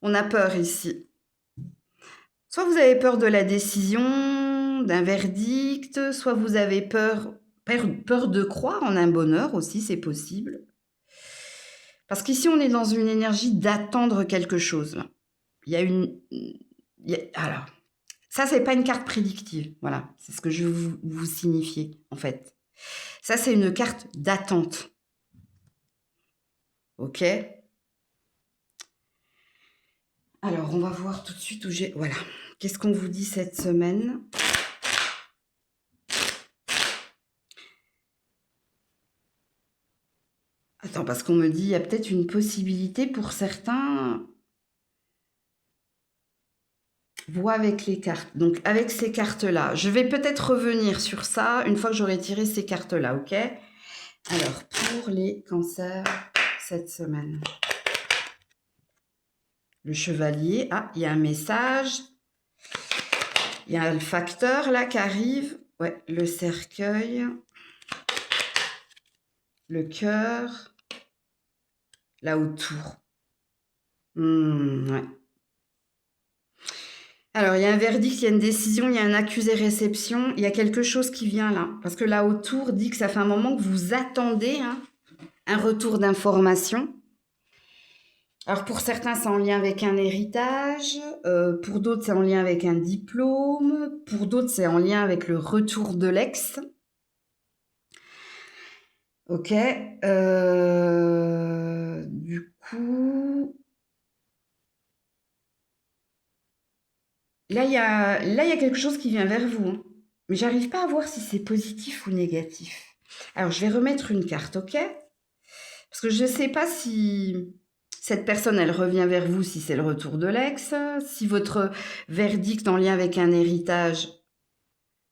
On a peur ici. Soit vous avez peur de la décision, d'un verdict, soit vous avez peur de croire en un bonheur aussi, c'est possible. Parce qu'ici, on est dans une énergie d'attendre quelque chose. Là. Il y a une... Alors, ça, c'est pas une carte prédictive. Voilà, c'est ce que je veux vous signifier, en fait. Ça, c'est une carte d'attente. Ok? Alors, on va voir tout de suite où j'ai... Voilà. Qu'est-ce qu'on vous dit cette semaine? Attends, parce qu'on me dit, il y a peut-être une possibilité pour certains... Vois avec les cartes. Donc, avec ces cartes-là, je vais peut-être revenir sur ça une fois que j'aurai tiré ces cartes-là, ok? Alors, pour les cancers cette semaine. Le chevalier. Ah, il y a un message. Il y a le facteur là qui arrive. Ouais, le cercueil. Le cœur. Là autour. Ouais. Alors, il y a un verdict, il y a une décision, il y a un accusé-réception. Il y a quelque chose qui vient là. Parce que là autour dit que ça fait un moment que vous attendez un retour d'information. Alors pour certains, c'est en lien avec un héritage, pour d'autres, c'est en lien avec un diplôme, pour d'autres, c'est en lien avec le retour de l'ex. Ok. Du coup, là, il y a quelque chose qui vient vers vous. Hein. Mais j'arrive pas à voir si c'est positif ou négatif. Alors, je vais remettre une carte, ok? Parce que je ne sais pas si cette personne, elle revient vers vous si c'est le retour de l'ex, si votre verdict en lien avec un héritage,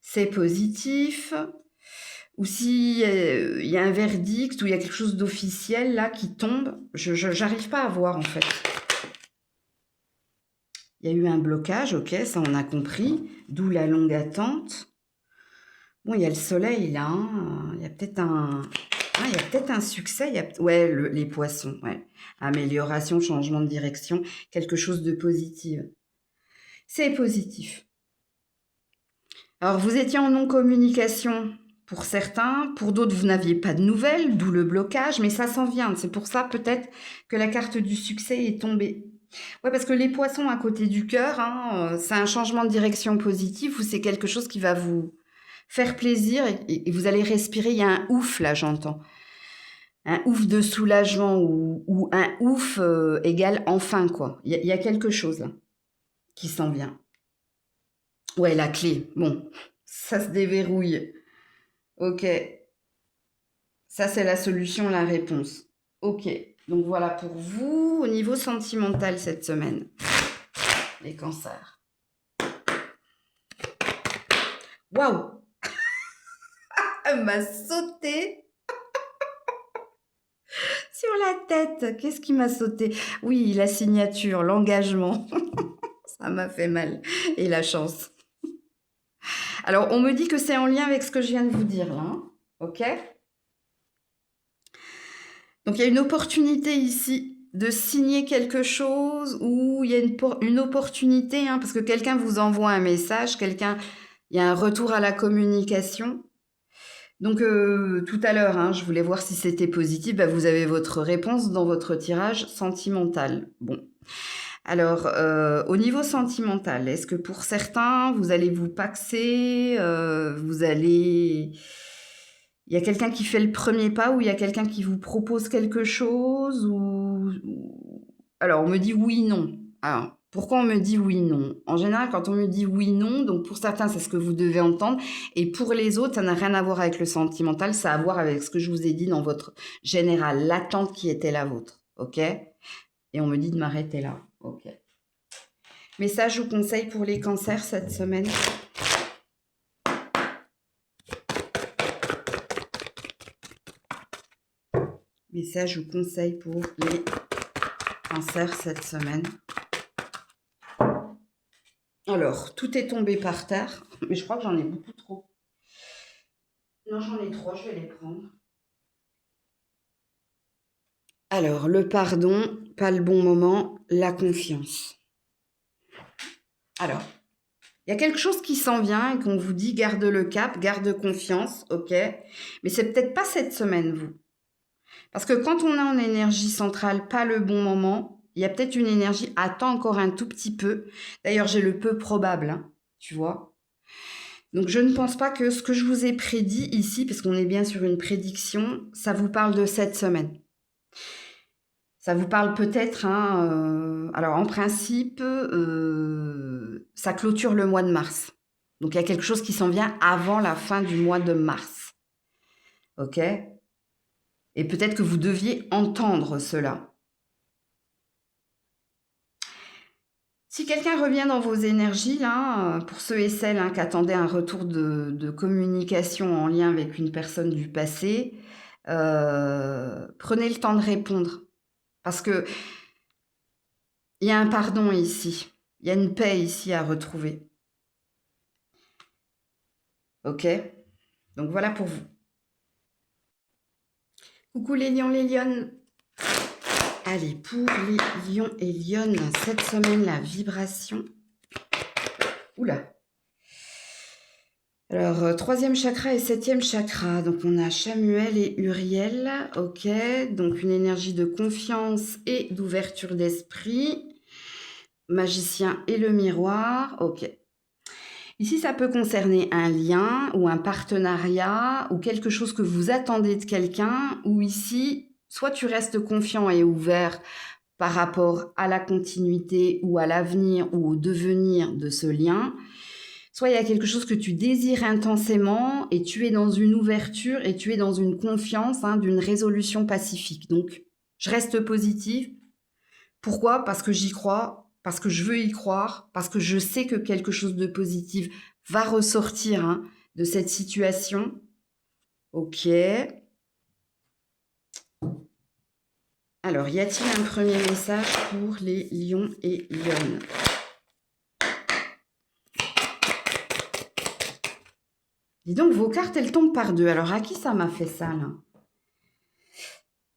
c'est positif, ou si il y a un verdict ou il y a quelque chose d'officiel là qui tombe. Je n'arrive pas à voir en fait. Il y a eu un blocage, ok, ça on a compris, d'où la longue attente. Bon, il y a le soleil là, hein. Il y a peut-être un succès. Ouais, les poissons, ouais. Amélioration, changement de direction, quelque chose de positif. C'est positif. Alors, vous étiez en non-communication pour certains, pour d'autres, vous n'aviez pas de nouvelles, d'où le blocage, mais ça s'en vient. C'est pour ça peut-être que la carte du succès est tombée. Ouais, parce que les poissons à côté du cœur, c'est un changement de direction positif ou c'est quelque chose qui va vous faire plaisir et vous allez respirer. Il y a un ouf là, j'entends. Un ouf de soulagement ou un ouf égale enfin, quoi. Il y a quelque chose là qui s'en vient. Ouais, la clé. Bon, ça se déverrouille. Ok. Ça, c'est la solution, la réponse. Ok. Donc voilà pour vous au niveau sentimental cette semaine. Les cancers. Waouh! Elle m'a sauté sur la tête. Qu'est-ce qui m'a sauté? Oui, la signature, l'engagement. Ça m'a fait mal. Et la chance. Alors, on me dit que c'est en lien avec ce que je viens de vous dire là. Hein. Ok? Donc, il y a une opportunité ici de signer quelque chose ou il y a une opportunité, parce que quelqu'un vous envoie un message, il y a un retour à la communication. Donc, tout à l'heure, je voulais voir si c'était positif. Bah, vous avez votre réponse dans votre tirage sentimental. Bon. Alors, au niveau sentimental, est-ce que pour certains, vous allez vous paxer, il y a quelqu'un qui fait le premier pas ou il y a quelqu'un qui vous propose quelque chose Alors, on me dit oui, non. Alors, pourquoi on me dit oui, non? En général, quand on me dit oui, non, donc pour certains, c'est ce que vous devez entendre. Et pour les autres, ça n'a rien à voir avec le sentimental, ça a à voir avec ce que je vous ai dit dans votre général, l'attente qui était la vôtre. OK? Et on me dit de m'arrêter là. OK. Message ou conseil pour les cancers cette semaine? Message ou conseil pour les cancers cette semaine? Alors, tout est tombé par terre, mais je crois que j'en ai beaucoup trop. Non, j'en ai 3, je vais les prendre. Alors, le pardon, pas le bon moment, la confiance. Alors, Il y a quelque chose qui s'en vient et qu'on vous dit garde le cap, garde confiance, ok. Mais c'est peut-être pas cette semaine, vous. Parce que quand on est en énergie centrale, pas le bon moment, il y a peut-être une énergie, attends encore un tout petit peu. D'ailleurs, j'ai le peu probable, hein, tu vois. Donc, je ne pense pas que ce que je vous ai prédit ici, parce qu'on est bien sur une prédiction, ça vous parle de cette semaine. Ça vous parle peut-être, hein, alors en principe, ça clôture le mois de mars. Donc, il y a quelque chose qui s'en vient avant la fin du mois de mars. Ok? Et peut-être que vous deviez entendre cela. Si quelqu'un revient dans vos énergies, là, pour ceux et celles qui attendaient un retour de communication en lien avec une personne du passé, prenez le temps de répondre. Parce que il y a un pardon ici. Il y a une paix ici à retrouver. Ok? Donc voilà pour vous. Coucou les lions, les lionnes. Allez, pour les lions et lionnes, cette semaine, la vibration. Oula. Alors, troisième chakra et septième chakra. Donc, on a Chamuel et Uriel. Ok. Donc, une énergie de confiance et d'ouverture d'esprit. Magicien et le miroir. Ok. Ici, ça peut concerner un lien ou un partenariat ou quelque chose que vous attendez de quelqu'un. Ou ici, soit tu restes confiant et ouvert par rapport à la continuité ou à l'avenir ou au devenir de ce lien. Soit il y a quelque chose que tu désires intensément et tu es dans une ouverture et tu es dans une confiance d'une résolution pacifique. Donc, je reste positive. Pourquoi? Parce que j'y crois, parce que je veux y croire, parce que je sais que quelque chose de positif va ressortir de cette situation. Ok. Alors, y a-t-il un premier message pour les lions et lionnes? Dis donc, vos cartes, elles tombent par deux. Alors, à qui ça m'a fait ça, là?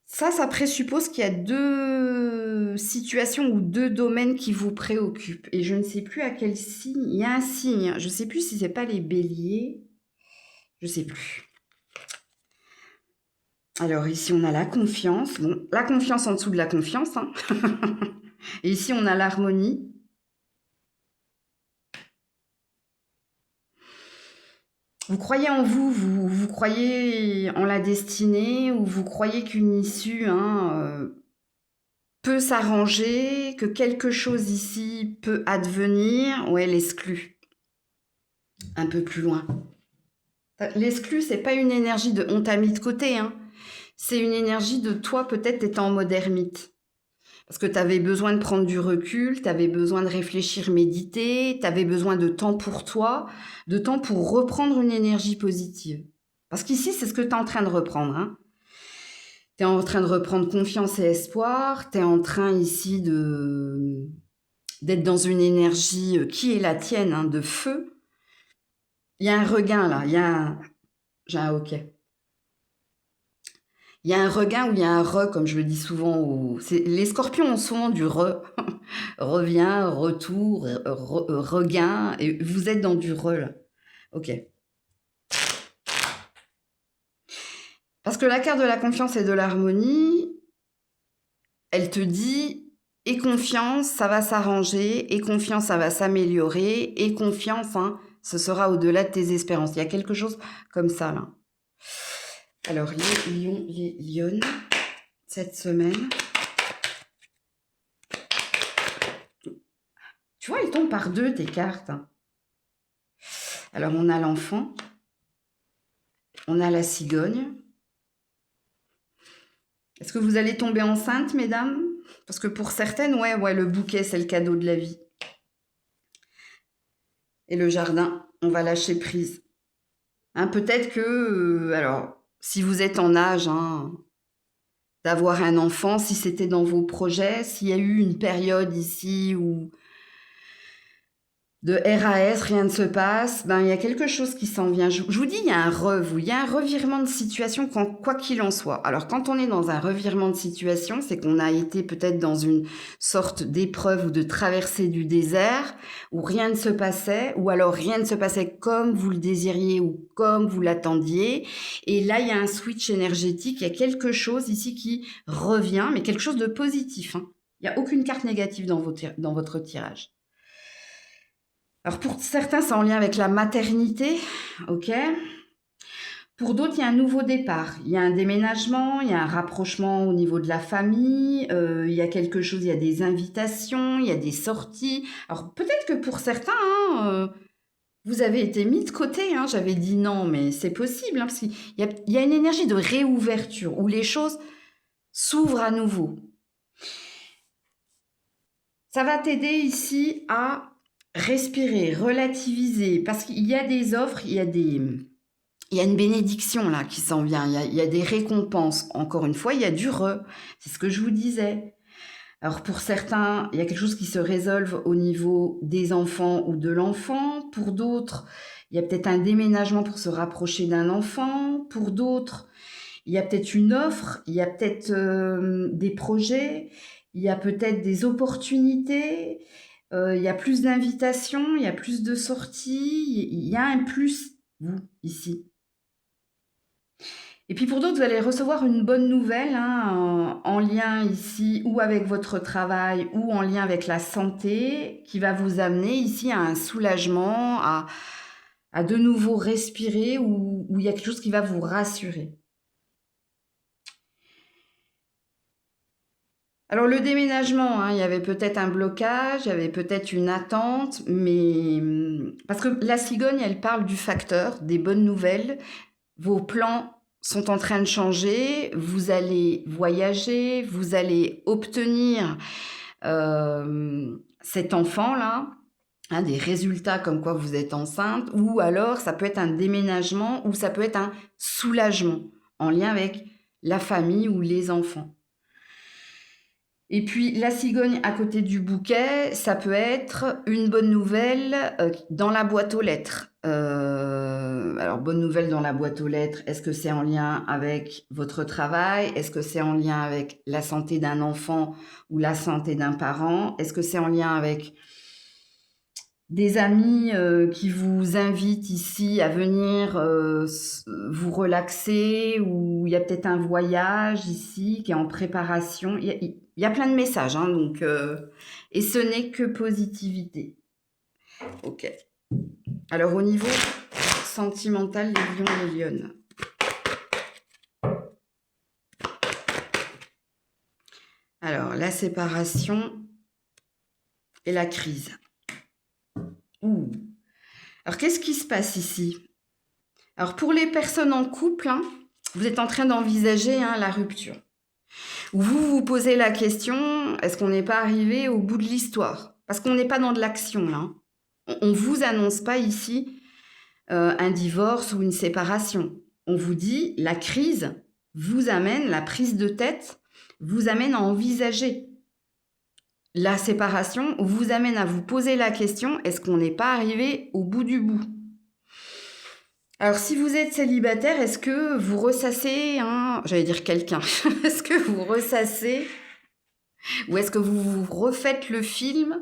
Ça présuppose qu'il y a deux situations ou deux domaines qui vous préoccupent. Et je ne sais plus à quel signe. Il y a un signe. Je ne sais plus si c'est pas les béliers. Je ne sais plus. Alors, ici, on a la confiance. Bon, la confiance en dessous de la confiance. Et ici, on a l'harmonie. Vous croyez en vous, vous croyez en la destinée, ou vous croyez qu'une issue peut s'arranger, que quelque chose ici peut advenir, ou elle exclut. Un peu plus loin. L'exclu, c'est pas une énergie de on t'a mis de côté, c'est une énergie de toi, peut-être, t'étais en mode ermite. Parce que tu avais besoin de prendre du recul, tu avais besoin de réfléchir, méditer, tu avais besoin de temps pour toi, de temps pour reprendre une énergie positive. Parce qu'ici, c'est ce que tu es en train de reprendre. Tu es en train de reprendre confiance et espoir, tu es en train ici d'être dans une énergie qui est la tienne, de feu. Il y a un regain là, j'ai un ok. Il y a un regain ou il y a un re, comme je le dis souvent. Les scorpions ont souvent du re. Revient, retour, regain. Et vous êtes dans du re, là. Ok. Parce que la carte de la confiance et de l'harmonie, elle te dit, et confiance, ça va s'arranger, et confiance, ça va s'améliorer, et confiance, ce sera au-delà de tes espérances. Il y a quelque chose comme ça, là. Alors, les lions, les lionnes, cette semaine. Tu vois, ils tombent par deux, tes cartes. Alors, on a l'enfant. On a la cigogne. Est-ce que vous allez tomber enceinte, mesdames? Parce que pour certaines, ouais, le bouquet, c'est le cadeau de la vie. Et le jardin, on va lâcher prise. Peut-être que, alors, si vous êtes en âge d'avoir un enfant, si c'était dans vos projets, s'il y a eu une période ici où de RAS, rien ne se passe, ben, il y a quelque chose qui s'en vient. Je vous dis, il y a un revirement de situation, quoi qu'il en soit. Alors, quand on est dans un revirement de situation, c'est qu'on a été peut-être dans une sorte d'épreuve ou de traversée du désert, où rien ne se passait, ou alors rien ne se passait comme vous le désiriez ou comme vous l'attendiez. Et là, il y a un switch énergétique, il y a quelque chose ici qui revient, mais quelque chose de positif, hein. Il n'y a aucune carte négative dans votre tirage. Alors pour certains, c'est en lien avec la maternité, ok. Pour d'autres, il y a un nouveau départ, il y a un déménagement, il y a un rapprochement au niveau de la famille, il y a quelque chose, il y a des invitations, il y a des sorties. Alors peut-être que pour certains, hein, vous avez été mis de côté, hein, j'avais dit non, mais c'est possible, hein, parce qu'il y a une énergie de réouverture où les choses s'ouvrent à nouveau. Ça va t'aider ici à respirer, relativiser, parce qu'il y a des offres, il y a une bénédiction là qui s'en vient, il y a des récompenses. Encore une fois, il y a du c'est ce que je vous disais. Alors pour certains, il y a quelque chose qui se résolve au niveau des enfants ou de l'enfant. Pour d'autres, il y a peut-être un déménagement pour se rapprocher d'un enfant. Pour d'autres, il y a peut-être une offre, il y a peut-être des projets, il y a peut-être des opportunités, il y a plus d'invitations, il y a plus de sorties, il y a un plus, vous, ici. Et puis pour d'autres, vous allez recevoir une bonne nouvelle, hein, en lien ici ou avec votre travail ou en lien avec la santé, qui va vous amener ici à un soulagement, à de nouveau respirer, ou il y a quelque chose qui va vous rassurer. Alors le déménagement, hein, il y avait peut-être un blocage, il y avait peut-être une attente, mais parce que la cigogne, elle parle du facteur, des bonnes nouvelles. Vos plans sont en train de changer, vous allez voyager, vous allez obtenir cet enfant-là, hein, des résultats comme quoi vous êtes enceinte, ou alors ça peut être un déménagement, ou ça peut être un soulagement en lien avec la famille ou les enfants. Et puis la cigogne à côté du bouquet, ça peut être une bonne nouvelle dans la boîte aux lettres. Alors bonne nouvelle dans la boîte aux lettres, est-ce que c'est en lien avec votre travail? Est-ce que c'est en lien avec la santé d'un enfant ou la santé d'un parent? Est-ce que c'est en lien avec des amis qui vous invitent ici à venir vous relaxer, ou il y a peut-être un voyage ici qui est en préparation. Il y a plein de messages, hein, donc, et ce n'est que positivité. Ok. Alors au niveau sentimental, les lions et les lionnes. Alors la séparation et la crise. Ouh. Alors qu'est-ce qui se passe ici? Alors pour les personnes en couple, hein, vous êtes en train d'envisager la rupture. Vous vous posez la question, est-ce qu'on n'est pas arrivé au bout de l'histoire? Parce qu'on n'est pas dans de l'action là. On ne vous annonce pas ici un divorce ou une séparation. On vous dit, la crise vous amène, la prise de tête vous amène à envisager. La séparation vous amène à vous poser la question, est-ce qu'on n'est pas arrivé au bout du bout? Alors, si vous êtes célibataire, est-ce que vous ressassez, j'allais dire quelqu'un, est-ce que vous ressassez, ou est-ce que vous refaites le film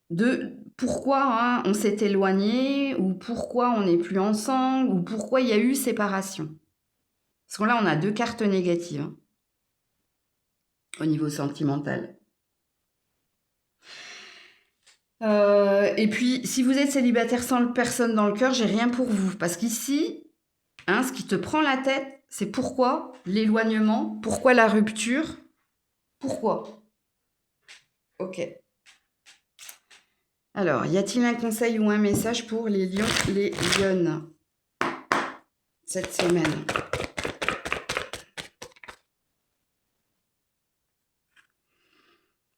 de pourquoi on s'est éloigné, ou pourquoi on n'est plus ensemble, ou pourquoi il y a eu séparation? Parce que là, on a 2 cartes négatives au niveau sentimental. Et puis, si vous êtes célibataire sans personne dans le cœur, j'ai rien pour vous. Parce qu'ici, ce qui te prend la tête, c'est pourquoi l'éloignement, pourquoi la rupture, pourquoi? Ok. Alors, y a-t-il un conseil ou un message pour les lions, les lionnes cette semaine?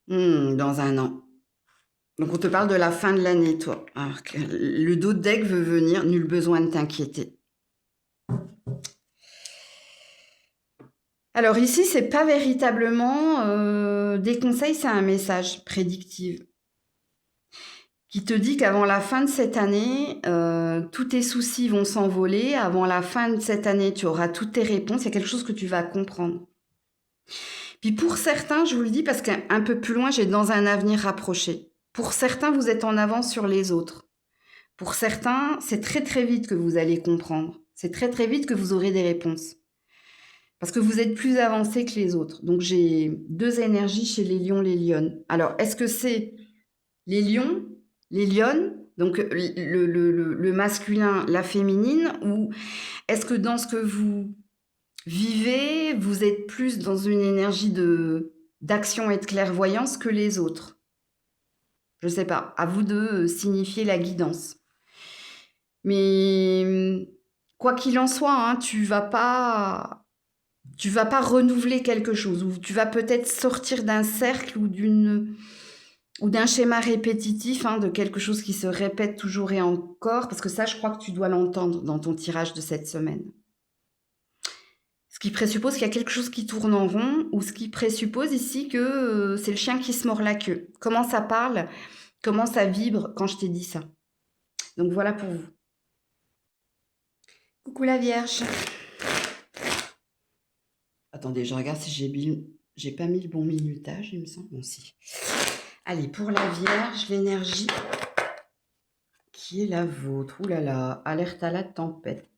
Dans un an. Donc, on te parle de la fin de l'année, toi. Alors, le dos de deck veut venir, nul besoin de t'inquiéter. Alors ici, c'est pas véritablement des conseils, c'est un message prédictif qui te dit qu'avant la fin de cette année, tous tes soucis vont s'envoler. Avant la fin de cette année, tu auras toutes tes réponses. Il y a quelque chose que tu vas comprendre. Puis pour certains, je vous le dis parce qu'un peu plus loin, j'ai dans un avenir rapproché. Pour certains, vous êtes en avance sur les autres. Pour certains, c'est très très vite que vous allez comprendre. C'est très très vite que vous aurez des réponses. Parce que vous êtes plus avancé que les autres. Donc j'ai 2 énergies chez les lions, les lionnes. Alors, est-ce que c'est les lions, les lionnes, donc le masculin, la féminine, ou est-ce que dans ce que vous vivez, vous êtes plus dans une énergie d'action et de clairvoyance que les autres? Je sais pas, à vous de signifier la guidance. Mais quoi qu'il en soit, hein, tu vas pas renouveler quelque chose, ou tu vas peut-être sortir d'un cercle ou d'un schéma répétitif, hein, de quelque chose qui se répète toujours et encore, parce que ça, je crois que tu dois l'entendre dans ton tirage de cette semaine. Ce qui présuppose qu'il y a quelque chose qui tourne en rond, ou ce qui présuppose ici que c'est le chien qui se mord la queue. Comment ça parle, comment ça vibre quand je t'ai dit ça. Donc voilà pour vous. Coucou la Vierge. Attendez, je regarde si j'ai pas mis le bon minutage, il me semble. Bon, si. Allez, pour la Vierge, l'énergie qui est la vôtre. Ouh là là, alerte à la tempête.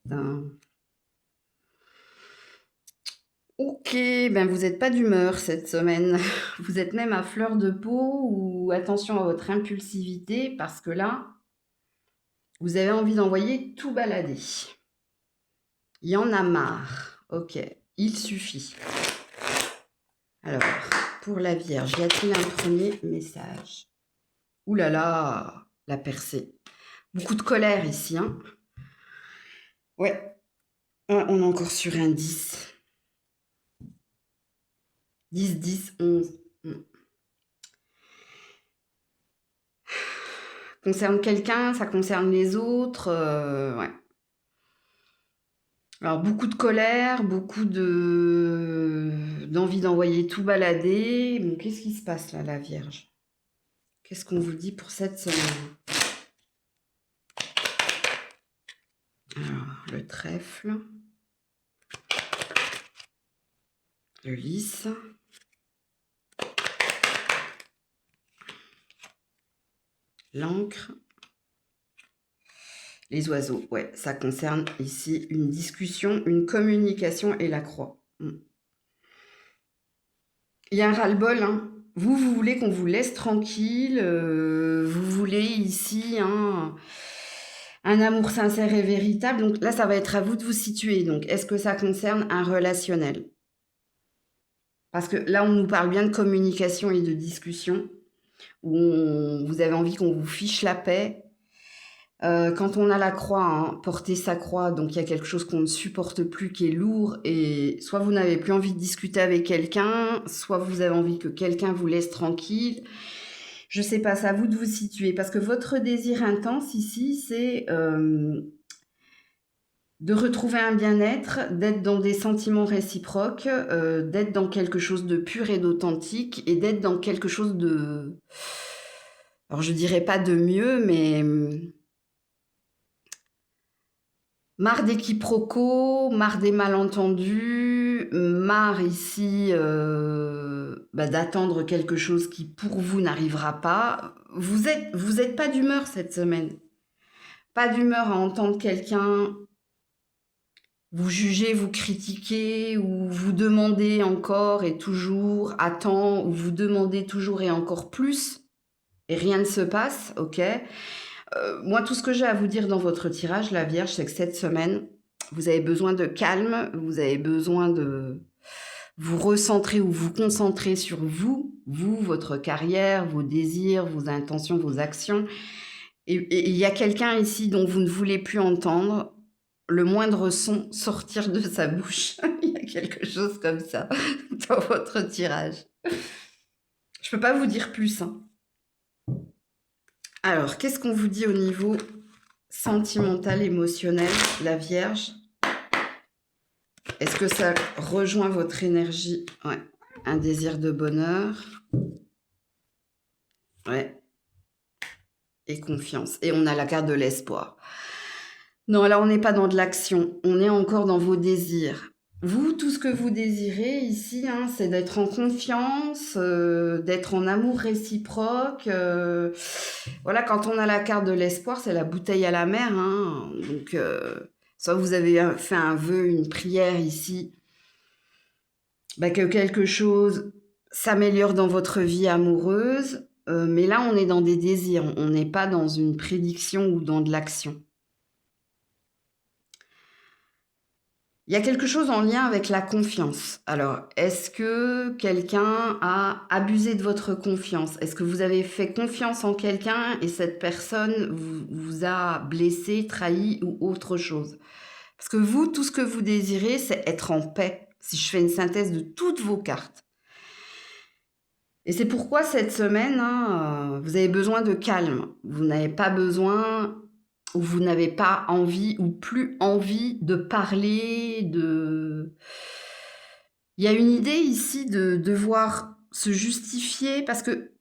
Ok, ben vous n'êtes pas d'humeur cette semaine. Vous êtes même à fleur de peau, ou attention à votre impulsivité, parce que là, vous avez envie d'envoyer tout balader. Il y en a marre. Ok, il suffit. Alors, pour la Vierge, y a-t-il un premier message? Ouh là là, la percée. Beaucoup de colère ici, hein. Ouais, on est encore sur un 10. 10, 10, 11. Concerne quelqu'un, ça concerne les autres, ouais. Alors beaucoup de colère, beaucoup d'envie d'envoyer tout balader. Bon, qu'est-ce qui se passe là, la Vierge? Qu'est-ce qu'on vous dit pour cette semaine? Alors, le trèfle, le lys, l'encre, les oiseaux. Ouais, ça concerne ici une discussion, une communication et la croix. Il y a un ras-le-bol, hein. Vous voulez qu'on vous laisse tranquille, vous voulez ici un amour sincère et véritable. Donc là, ça va être à vous de vous situer. Donc, est-ce que ça concerne un relationnel? Parce que là, on nous parle bien de communication et de discussion, où vous avez envie qu'on vous fiche la paix. Quand on a la croix, hein, porter sa croix, donc il y a quelque chose qu'on ne supporte plus, qui est lourd, et soit vous n'avez plus envie de discuter avec quelqu'un, soit vous avez envie que quelqu'un vous laisse tranquille. Je sais pas, c'est à vous de vous situer, parce que votre désir intense ici, c'est de retrouver un bien-être, d'être dans des sentiments réciproques, d'être dans quelque chose de pur et d'authentique, et d'être dans quelque chose de... Alors je dirais pas de mieux, mais... marre des quiproquos, marre des malentendus, marre ici d'attendre quelque chose qui pour vous n'arrivera pas. Vous êtes pas d'humeur cette semaine. Pas d'humeur à entendre quelqu'un vous juger, vous critiquer, ou vous demander encore et toujours, attends, ou vous demander toujours et encore plus, et rien ne se passe, ok? Moi, tout ce que j'ai à vous dire dans votre tirage, la Vierge, c'est que cette semaine, vous avez besoin de calme, vous avez besoin de vous recentrer ou vous concentrer sur vous, votre carrière, vos désirs, vos intentions, vos actions. Et il y a quelqu'un ici dont vous ne voulez plus entendre le moindre son sortir de sa bouche. Il y a quelque chose comme ça dans votre tirage. Je peux pas vous dire plus, hein. Alors, qu'est-ce qu'on vous dit au niveau sentimental, émotionnel, la Vierge? Est-ce que ça rejoint votre énergie? Ouais. Un désir de bonheur. Ouais. et confiance. Et on a la carte de l'espoir. Non, là, on n'est pas dans de l'action. On est encore dans vos désirs. Vous, tout ce que vous désirez ici, hein, c'est d'être en confiance, d'être en amour réciproque. Voilà, quand on a la carte de l'espoir, c'est la bouteille à la mer. Hein. Donc, soit vous avez fait un vœu, une prière ici, bah, que quelque chose s'améliore dans votre vie amoureuse. Mais là, on est dans des désirs. On n'est pas dans une prédiction ou dans de l'action. Il y a quelque chose en lien avec la confiance. Alors, est-ce que quelqu'un a abusé de votre confiance? Est-ce que vous avez fait confiance en quelqu'un et cette personne vous a blessé, trahi ou autre chose? Parce que vous, tout ce que vous désirez, c'est être en paix. Si je fais une synthèse de toutes vos cartes. Et c'est pourquoi cette semaine, hein, vous avez besoin de calme. Vous n'avez pas besoin ou vous n'avez pas envie ou plus envie de parler, Il y a une idée ici de devoir se justifier parce que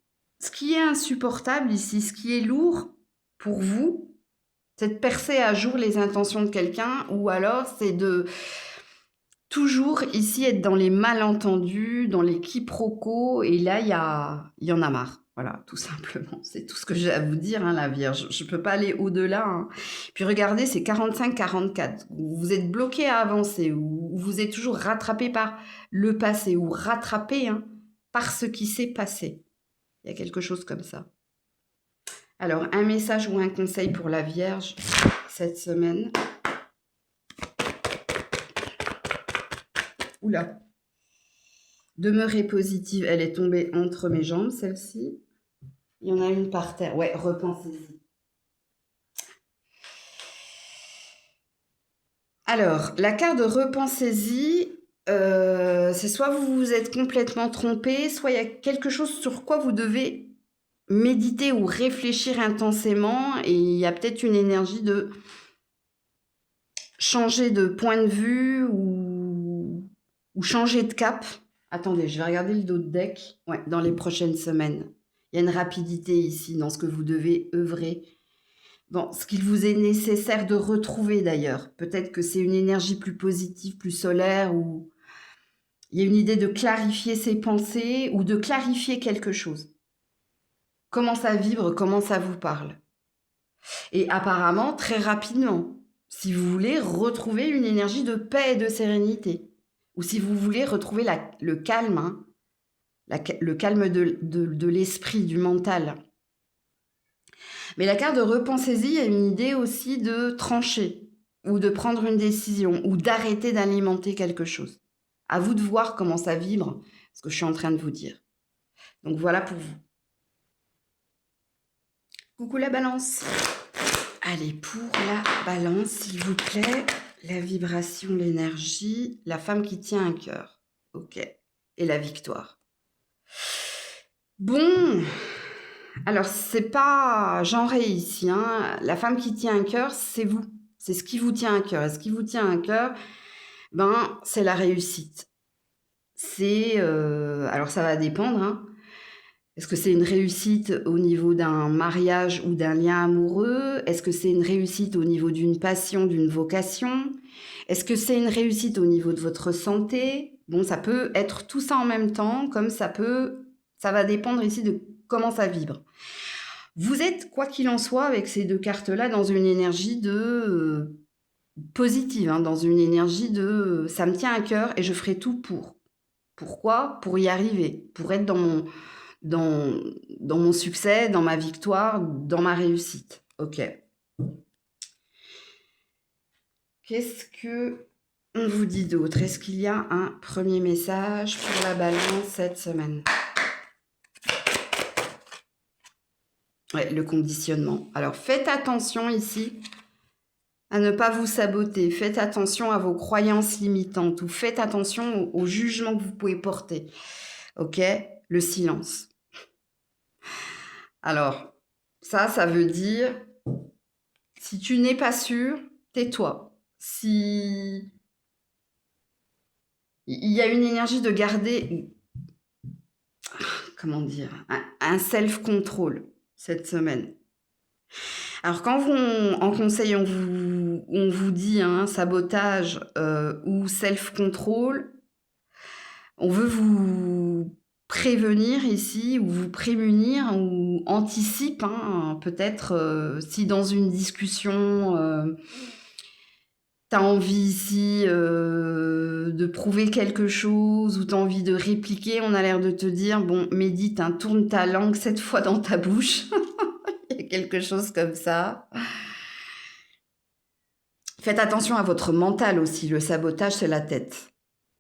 ce qui est insupportable ici, ce qui est lourd pour vous, c'est de percer à jour les intentions de quelqu'un ou alors c'est de toujours ici être dans les malentendus, dans les quiproquos et là il y en a marre. Voilà, tout simplement. C'est tout ce que j'ai à vous dire, hein, la Vierge. Je ne peux pas aller au-delà. Hein. Puis regardez, c'est 45-44. Vous êtes bloqué à avancer ou vous êtes toujours rattrapé par le passé ou rattrapé par ce qui s'est passé. Il y a quelque chose comme ça. Alors, un message ou un conseil pour la Vierge cette semaine. Oula. Demeurez positive. Elle est tombée entre mes jambes, celle-ci. Il y en a une par terre. Ouais, repensez-y. Alors, la carte de repensez-y, c'est soit vous vous êtes complètement trompé, soit il y a quelque chose sur quoi vous devez méditer ou réfléchir intensément et il y a peut-être une énergie de changer de point de vue ou changer de cap. Attendez, je vais regarder le dos de deck. Ouais, dans les prochaines semaines. Il y a une rapidité ici dans ce que vous devez œuvrer. Bon, ce qu'il vous est nécessaire de retrouver d'ailleurs. Peut-être que c'est une énergie plus positive, plus solaire, ou il y a une idée de clarifier ses pensées ou de clarifier quelque chose. Comment ça vibre, comment ça vous parle. Et apparemment, très rapidement, si vous voulez retrouver une énergie de paix et de sérénité, ou si vous voulez retrouver le calme, le calme de l'esprit, du mental. Mais la carte de repensez-y a une idée aussi de trancher, ou de prendre une décision, ou d'arrêter d'alimenter quelque chose. À vous de voir comment ça vibre, ce que je suis en train de vous dire. Donc voilà pour vous. Coucou la balance. Allez, pour la balance, s'il vous plaît, la vibration, l'énergie, la femme qui tient un cœur. Ok. Et la victoire. Bon, alors c'est pas genré ici. Hein. La femme qui tient un cœur, c'est vous. C'est ce qui vous tient à cœur. Et ce qui vous tient à cœur, c'est la réussite. C'est, alors ça va dépendre. Hein. Est-ce que c'est une réussite au niveau d'un mariage ou d'un lien amoureux? Est-ce que c'est une réussite au niveau d'une passion, d'une vocation? Est-ce que c'est une réussite au niveau de votre santé? Bon, ça peut être tout ça en même temps, comme ça va dépendre ici de comment ça vibre. Vous êtes, quoi qu'il en soit, avec ces deux cartes-là, dans une énergie de positive, hein, dans une énergie de ça me tient à cœur et je ferai tout pour. Pourquoi? Pour y arriver, pour être dans mon succès, dans ma victoire, dans ma réussite. Ok. Qu'est-ce que on vous dit d'autre? Est-ce qu'il y a un premier message pour la balance cette semaine? Ouais, le conditionnement. Alors, faites attention ici à ne pas vous saboter. Faites attention à vos croyances limitantes ou faites attention au jugement que vous pouvez porter. Ok? Le silence. Alors, ça veut dire, si tu n'es pas sûr, tais-toi. Si il y a une énergie de garder, comment dire, un self-control cette semaine. Alors quand en conseil, on vous dit hein, sabotage ou self-control, on veut vous prévenir ici ou vous prémunir ou anticipe, hein, peut-être si dans une discussion, tu as envie ici de prouver quelque chose ou tu as envie de répliquer, on a l'air de te dire, bon, médite, hein, tourne ta langue 7 fois dans ta bouche. Il y a quelque chose comme ça. Faites attention à votre mental aussi, le sabotage, c'est la tête.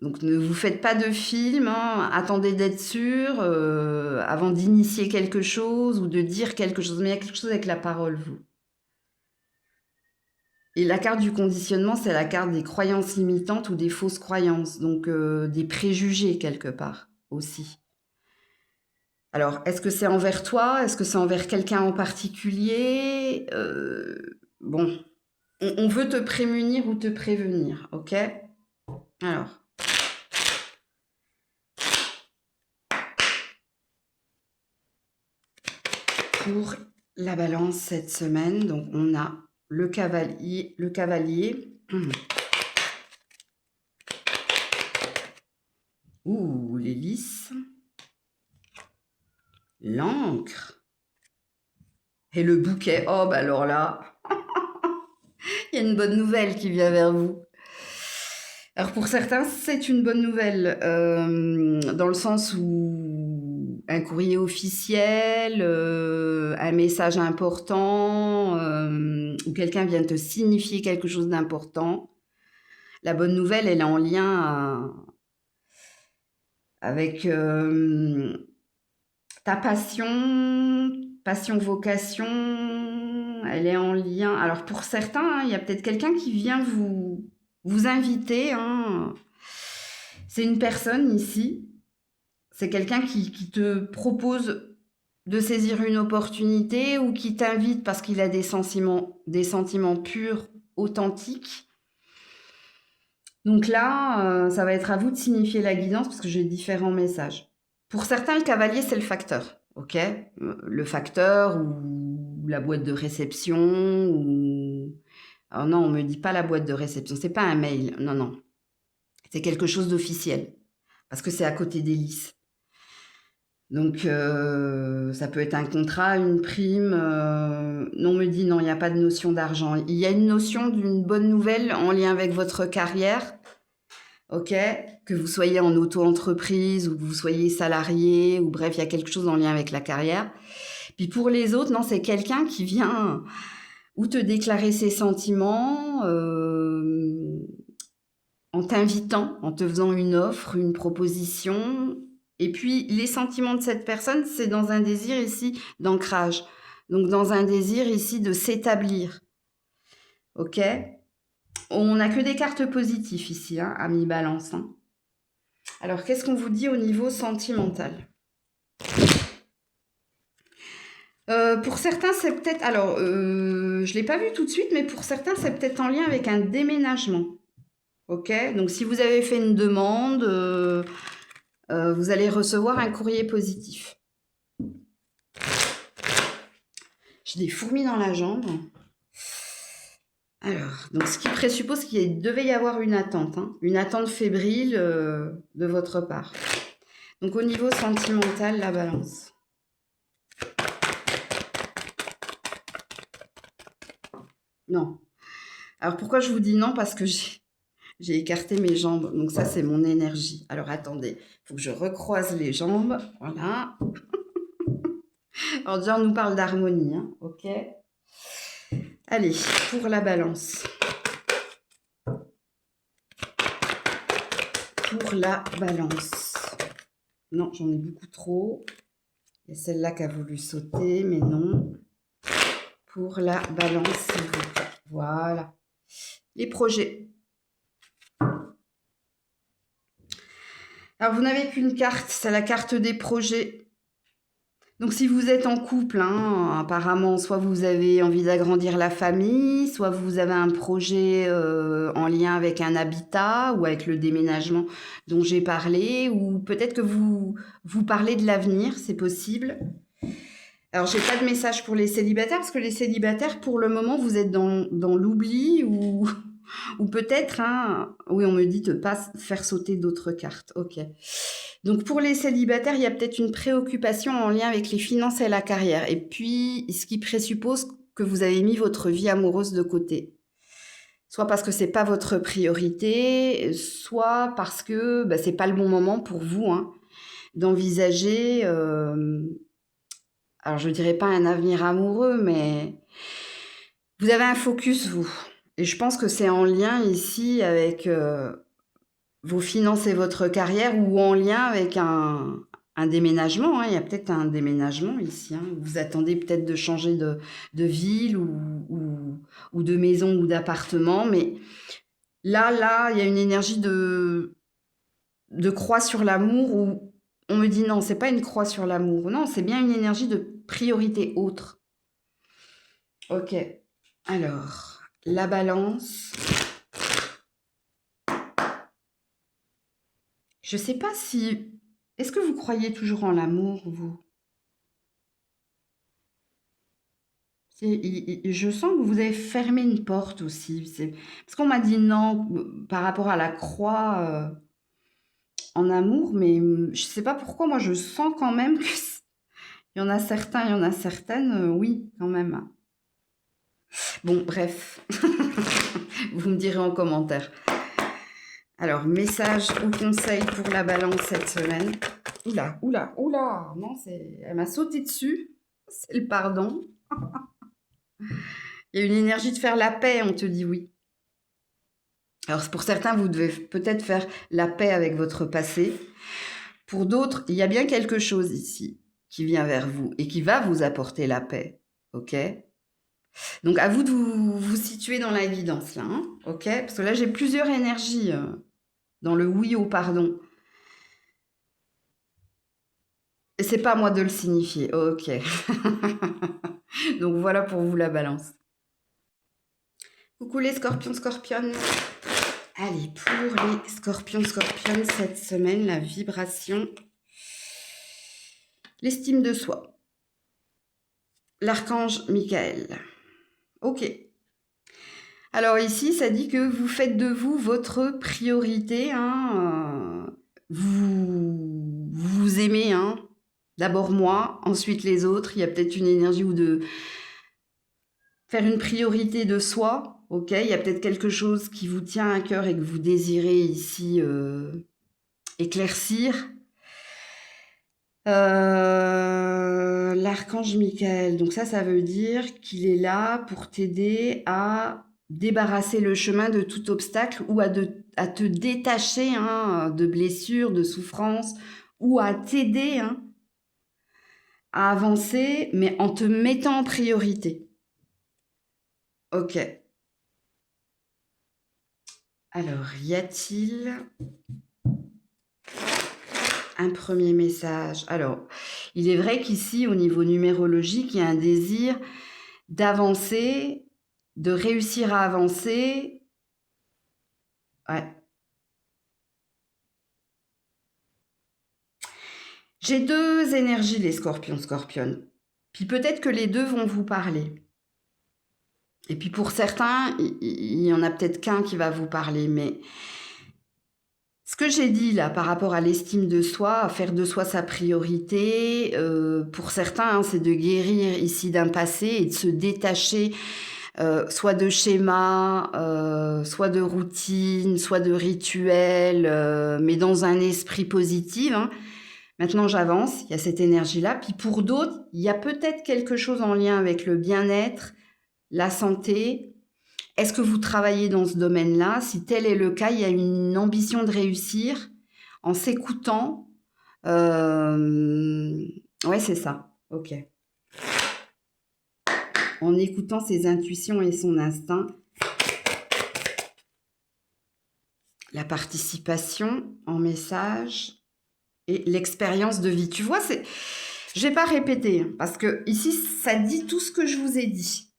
Donc ne vous faites pas de film, hein, attendez d'être sûr avant d'initier quelque chose ou de dire quelque chose. Mais il y a quelque chose avec la parole, vous. Et la carte du conditionnement, c'est la carte des croyances limitantes ou des fausses croyances, donc des préjugés quelque part aussi. Alors, est-ce que c'est envers toi? Est-ce que c'est envers quelqu'un en particulier? Bon, on veut te prémunir ou te prévenir, ok? Alors, pour la balance cette semaine, donc on a le cavalier, ouh, l'hélice, l'encre et le bouquet. Oh, bah alors là, il y a une bonne nouvelle qui vient vers vous. Alors pour certains, c'est une bonne nouvelle, dans le sens où un courrier officiel, un message important, ou quelqu'un vient te signifier quelque chose d'important. La bonne nouvelle, elle est en lien avec ta passion, vocation, elle est en lien. Alors pour certains, hein, il y a peut-être quelqu'un qui vient vous inviter. Hein. C'est une personne ici. C'est quelqu'un qui te propose de saisir une opportunité ou qui t'invite parce qu'il a des sentiments purs, authentiques. Donc là, ça va être à vous de signifier la guidance parce que j'ai différents messages. Pour certains, le cavalier, c'est le facteur. Ok, le facteur ou la boîte de réception ou... Alors non, on me dit pas la boîte de réception, c'est pas un mail, non, non. C'est quelque chose d'officiel, parce que c'est à côté des lices. Donc, ça peut être un contrat, une prime. Non, on me dit non, il n'y a pas de notion d'argent. Il y a une notion d'une bonne nouvelle en lien avec votre carrière, ok? Que vous soyez en auto-entreprise ou que vous soyez salarié, ou bref, il y a quelque chose en lien avec la carrière. Puis pour les autres, non, c'est quelqu'un qui vient ou te déclarer ses sentiments en t'invitant, en te faisant une offre, une proposition. Et puis, les sentiments de cette personne, c'est dans un désir ici d'ancrage. Donc, dans un désir ici de s'établir. Ok? On n'a que des cartes positives ici, hein, amis Balance. Hein. Alors, qu'est-ce qu'on vous dit au niveau sentimental? Pour certains, c'est peut-être... Alors, je ne l'ai pas vu tout de suite, mais pour certains, c'est peut-être en lien avec un déménagement. Ok? Donc, si vous avez fait une demande, vous allez recevoir un courrier positif. J'ai des fourmis dans la jambe. Alors, donc ce qui présuppose qu'il devait y avoir une attente, hein, une attente fébrile de votre part. Donc, au niveau sentimental, la balance. Non. Alors, pourquoi je vous dis non? Parce que j'ai écarté mes jambes. Donc, ça, c'est mon énergie. Alors, attendez. Il faut que je recroise les jambes. Voilà. Alors, déjà, on nous parle d'harmonie. Hein, ok. Allez, pour la balance. Pour la balance. Non, j'en ai beaucoup trop. Il y a celle-là qui a voulu sauter, mais non. Pour la balance, s'il vous plaît. Voilà. Les projets. Alors, vous n'avez qu'une carte, c'est la carte des projets. Donc, si vous êtes en couple, hein, apparemment, soit vous avez envie d'agrandir la famille, soit vous avez un projet en lien avec un habitat ou avec le déménagement dont j'ai parlé, ou peut-être que vous parlez de l'avenir, c'est possible. Alors, j'ai pas de message pour les célibataires, parce que les célibataires, pour le moment, vous êtes dans l'oubli ou, ou peut-être, hein, oui, on me dit de pas faire sauter d'autres cartes. Ok. Donc, pour les célibataires, il y a peut-être une préoccupation en lien avec les finances et la carrière. Et puis, ce qui présuppose que vous avez mis votre vie amoureuse de côté. Soit parce que c'est pas votre priorité, soit parce que bah, c'est pas le bon moment pour vous, hein, d'envisager, alors je dirais pas un avenir amoureux, mais vous avez un focus, vous. Et je pense que c'est en lien ici avec vos finances et votre carrière ou en lien avec un déménagement, hein. Il y a peut-être un déménagement ici, hein. Vous attendez peut-être de changer de ville ou de maison ou d'appartement, mais là, il y a une énergie de croix sur l'amour où on me dit non, c'est pas une croix sur l'amour. Non, c'est bien une énergie de priorité autre. Ok. Alors, la balance. Je sais pas si... Est-ce que vous croyez toujours en l'amour, vous? Je sens que vous avez fermé une porte aussi. Parce qu'on m'a dit non par rapport à la croix en amour, mais je sais pas pourquoi. Moi, je sens quand même que il y en a certains, il y en a certaines, oui, quand même. Bon, bref, vous me direz en commentaire. Alors, message ou conseil pour la balance cette semaine. Oula, oula, oula, non, elle m'a sauté dessus. C'est le pardon. Il y a une énergie de faire la paix, on te dit oui. Alors, pour certains, vous devez peut-être faire la paix avec votre passé. Pour d'autres, il y a bien quelque chose ici qui vient vers vous et qui va vous apporter la paix. Ok? Donc, à vous de vous situer dans l'évidence, là. Hein, ok? Parce que là, j'ai plusieurs énergies dans le oui au pardon. Et c'est pas à moi de le signifier. Ok. Donc, voilà pour vous la balance. Coucou les scorpions, scorpionnes. Allez, pour les scorpions, scorpionnes, cette semaine, la vibration, l'estime de soi. L'archange Michael. Ok. Alors ici, ça dit que vous faites de vous votre priorité. Hein, vous aimez. Hein, d'abord moi, ensuite les autres. Il y a peut-être une énergie ou de faire une priorité de soi. Ok. Il y a peut-être quelque chose qui vous tient à cœur et que vous désirez ici éclaircir. L'archange Michael, donc ça veut dire qu'il est là pour t'aider à débarrasser le chemin de tout obstacle ou à te détacher hein, de blessures, de souffrances, ou à t'aider hein, à avancer, mais en te mettant en priorité. Ok. Alors, y a-t-il un premier message? Alors, il est vrai qu'ici, au niveau numérologique, il y a un désir d'avancer, de réussir à avancer. Ouais. J'ai deux énergies, les scorpions, scorpionnes. Puis peut-être que les deux vont vous parler. Et puis pour certains, il y en a peut-être qu'un qui va vous parler, mais ce que j'ai dit là par rapport à l'estime de soi, à faire de soi sa priorité, pour certains, hein, c'est de guérir ici d'un passé et de se détacher soit de schémas, soit de routines, soit de rituels, mais dans un esprit positif. Hein. Maintenant, j'avance, il y a cette énergie-là. Puis pour d'autres, il y a peut-être quelque chose en lien avec le bien-être, la santé. Est-ce que vous travaillez dans ce domaine-là? Si tel est le cas, il y a une ambition de réussir en s'écoutant. Ouais, c'est ça. Ok. En écoutant ses intuitions et son instinct. La participation en message et l'expérience de vie. Tu vois, je vais pas répéter hein, parce que ici, ça dit tout ce que je vous ai dit.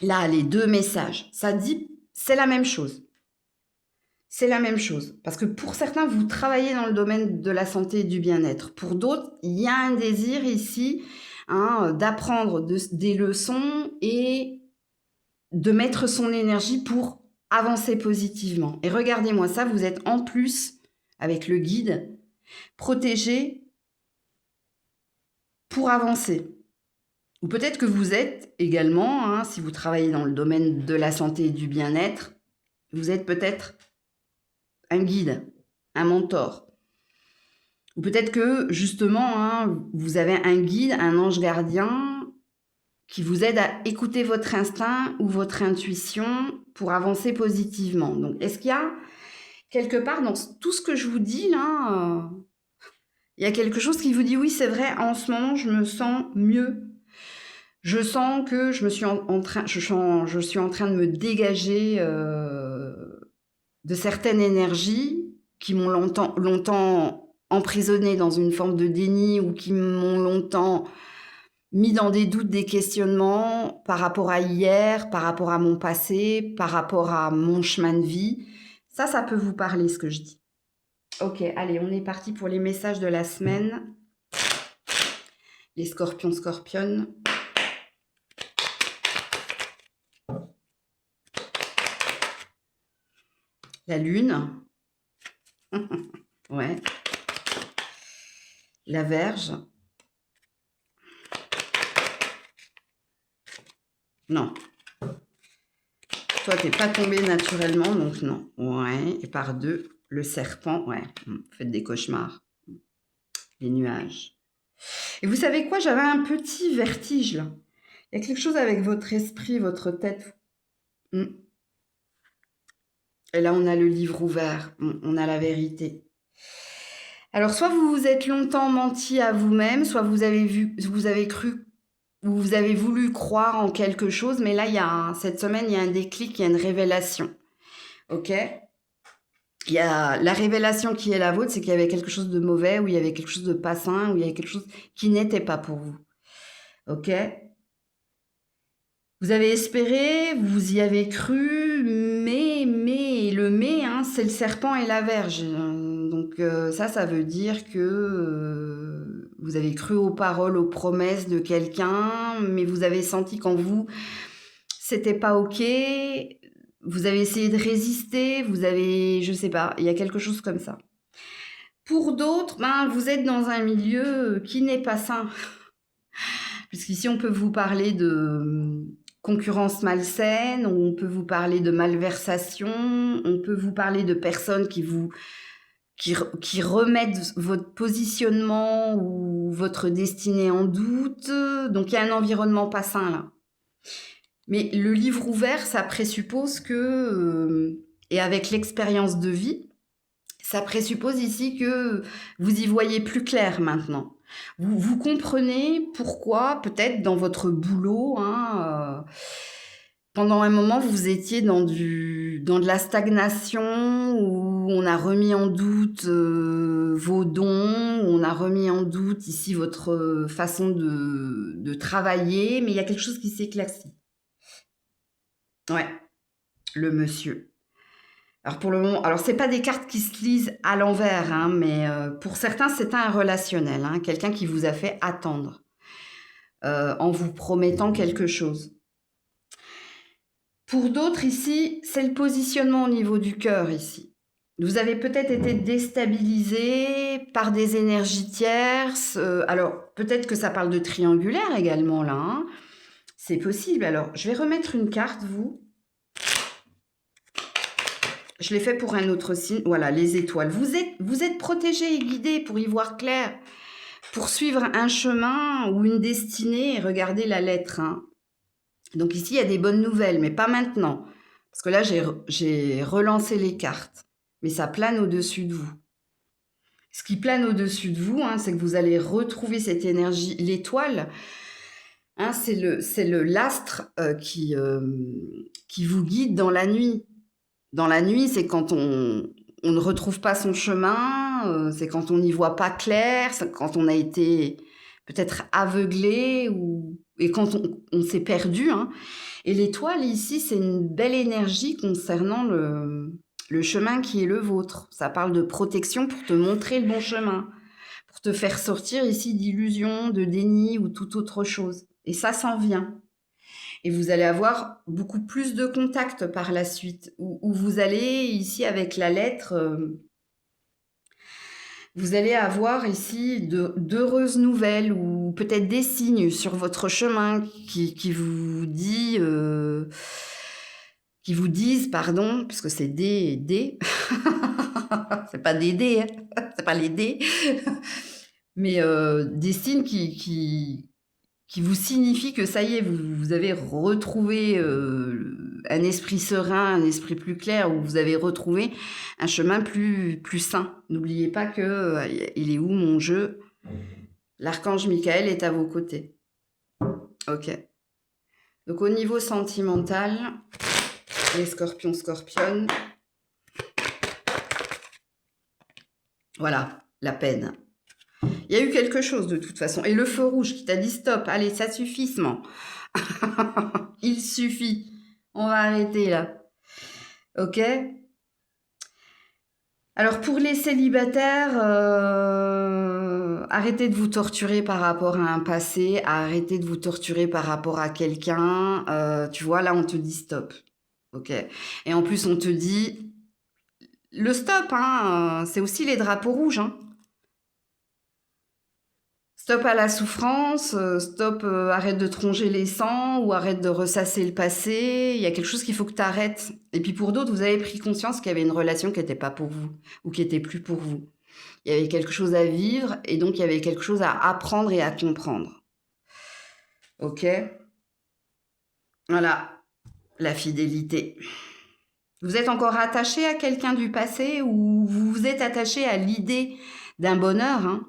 Là, les deux messages, ça dit, c'est la même chose. C'est la même chose. Parce que pour certains, vous travaillez dans le domaine de la santé et du bien-être. Pour d'autres, il y a un désir ici, hein, d'apprendre des leçons et de mettre son énergie pour avancer positivement. Et regardez-moi ça, vous êtes en plus, avec le guide, protégé pour avancer. Ou peut-être que vous êtes également, hein, si vous travaillez dans le domaine de la santé et du bien-être, vous êtes peut-être un guide, un mentor. Ou peut-être que justement, hein, vous avez un guide, un ange gardien qui vous aide à écouter votre instinct ou votre intuition pour avancer positivement. Donc, est-ce qu'il y a quelque part dans tout ce que je vous dis là, il y a quelque chose qui vous dit oui, c'est vrai, en ce moment, je me sens mieux. Je sens que je suis en train de me dégager de certaines énergies qui m'ont longtemps emprisonnée dans une forme de déni ou qui m'ont longtemps mis dans des doutes, des questionnements par rapport à hier, par rapport à mon passé, par rapport à mon chemin de vie. Ça peut vous parler ce que je dis. Ok, allez, on est parti pour les messages de la semaine. Les scorpions, scorpionnes. La lune. Ouais. La Vierge. Non. Toi, t'es pas tombé naturellement, donc non. Ouais. Et par deux, le serpent. Ouais. Faites des cauchemars. Les nuages. Et vous savez quoi? J'avais un petit vertige, là. Il y a quelque chose avec votre esprit, votre tête. Et là, on a le livre ouvert. On a la vérité. Alors, soit vous vous êtes longtemps menti à vous-même, soit vous avez cru, ou vous avez voulu croire en quelque chose, mais là, cette semaine, il y a un déclic, il y a une révélation. Ok? Il y a la révélation qui est la vôtre, c'est qu'il y avait quelque chose de mauvais, ou il y avait quelque chose de pas sain, ou il y avait quelque chose qui n'était pas pour vous. Ok? Vous avez espéré, vous y avez cru, mais le mais, hein, c'est le serpent et la verge. Donc ça veut dire que vous avez cru aux paroles, aux promesses de quelqu'un, mais vous avez senti qu'en vous, c'était pas ok. Vous avez essayé de résister, je sais pas, il y a quelque chose comme ça. Pour d'autres, vous êtes dans un milieu qui n'est pas sain. Puisqu'ici, on peut vous parler de concurrence malsaine, on peut vous parler de malversation, on peut vous parler de personnes qui remettent votre positionnement ou votre destinée en doute. Donc, il y a un environnement pas sain là. Mais le livre ouvert, ça présuppose que, et avec l'expérience de vie, ça présuppose ici que vous y voyez plus clair maintenant. Vous comprenez pourquoi, peut-être dans votre boulot, pendant un moment, vous étiez dans de la stagnation, où on a remis en doute vos dons, où on a remis en doute ici votre façon de travailler, mais il y a quelque chose qui s'éclaircit. Ouais, le monsieur. Alors pour le moment, alors c'est pas des cartes qui se lisent à l'envers, hein, mais pour certains c'est un relationnel, hein, quelqu'un qui vous a fait attendre en vous promettant quelque chose. Pour d'autres ici, c'est le positionnement au niveau du cœur ici. Vous avez peut-être été déstabilisé par des énergies tierces. Alors peut-être que ça parle de triangulaire également là. Hein. C'est possible. Alors je vais remettre une carte, vous. Je l'ai fait pour un autre signe. Voilà, les étoiles. Vous êtes protégé et guidé pour y voir clair, pour suivre un chemin ou une destinée et regarder la lettre. Hein. Donc ici, il y a des bonnes nouvelles, mais pas maintenant. Parce que là, j'ai relancé les cartes. Mais ça plane au-dessus de vous. Ce qui plane au-dessus de vous, hein, c'est que vous allez retrouver cette énergie. L'étoile, hein, c'est l'astre qui vous guide dans la nuit. Dans la nuit, c'est quand on ne retrouve pas son chemin, c'est quand on n'y voit pas clair, c'est quand on a été peut-être aveuglé et quand on s'est perdu. Hein. Et l'étoile, ici, c'est une belle énergie concernant le chemin qui est le vôtre. Ça parle de protection pour te montrer le bon chemin, pour te faire sortir ici d'illusions, de déni ou toute autre chose. Et ça s'en vient. Et vous allez avoir beaucoup plus de contacts par la suite, où vous allez ici avec la lettre, vous allez avoir ici d'heureuses nouvelles ou peut-être des signes sur votre chemin qui vous disent, pardon, parce que c'est des, c'est pas des dés, hein, c'est pas les dés, mais des signes qui vous signifient que ça y est, vous avez retrouvé un esprit serein, un esprit plus clair, ou vous avez retrouvé un chemin plus sain. N'oubliez pas que il est où mon jeu? L'archange Michael est à vos côtés. Ok. Donc au niveau sentimental, les scorpions, voilà, la peine. Il y a eu quelque chose de toute façon. Et le feu rouge qui t'a dit stop, allez, ça suffit, Sement. Il suffit. On va arrêter là. Ok? Alors pour les célibataires, arrêtez de vous torturer par rapport à un passé, arrêtez de vous torturer par rapport à quelqu'un. Tu vois, là on te dit stop. Ok? Et en plus on te dit le stop, hein, c'est aussi les drapeaux rouges, hein. Stop à la souffrance, stop, arrête de te ronger les sangs ou arrête de ressasser le passé. Il y a quelque chose qu'il faut que tu arrêtes. Et puis pour d'autres, vous avez pris conscience qu'il y avait une relation qui n'était pas pour vous ou qui n'était plus pour vous. Il y avait quelque chose à vivre et donc il y avait quelque chose à apprendre et à comprendre. Ok? Voilà, la fidélité. Vous êtes encore attaché à quelqu'un du passé ou vous vous êtes attaché à l'idée d'un bonheur, hein?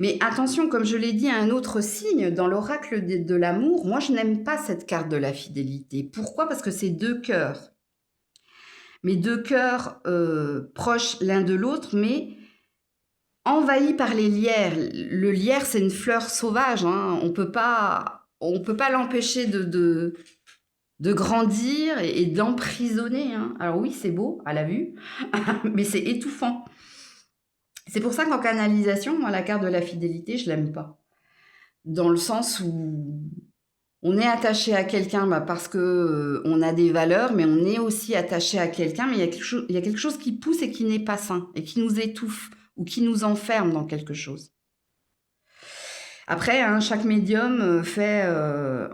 Mais attention, comme je l'ai dit, un autre signe dans l'oracle de l'amour, moi je n'aime pas cette carte de la fidélité. Pourquoi? Parce que c'est deux cœurs. Mais deux cœurs proches l'un de l'autre, mais envahis par les lierres. Le lierre, c'est une fleur sauvage, hein. On peut pas l'empêcher de grandir et d'emprisonner, hein. Alors oui, c'est beau à la vue, mais c'est étouffant. C'est pour ça qu'en canalisation, moi, la carte de la fidélité, je l'aime pas. Dans le sens où on est attaché à quelqu'un parce que on a des valeurs, mais on est aussi attaché à quelqu'un, mais il y a quelque chose qui pousse et qui n'est pas sain, et qui nous étouffe, ou qui nous enferme dans quelque chose. Après, hein, chaque médium fait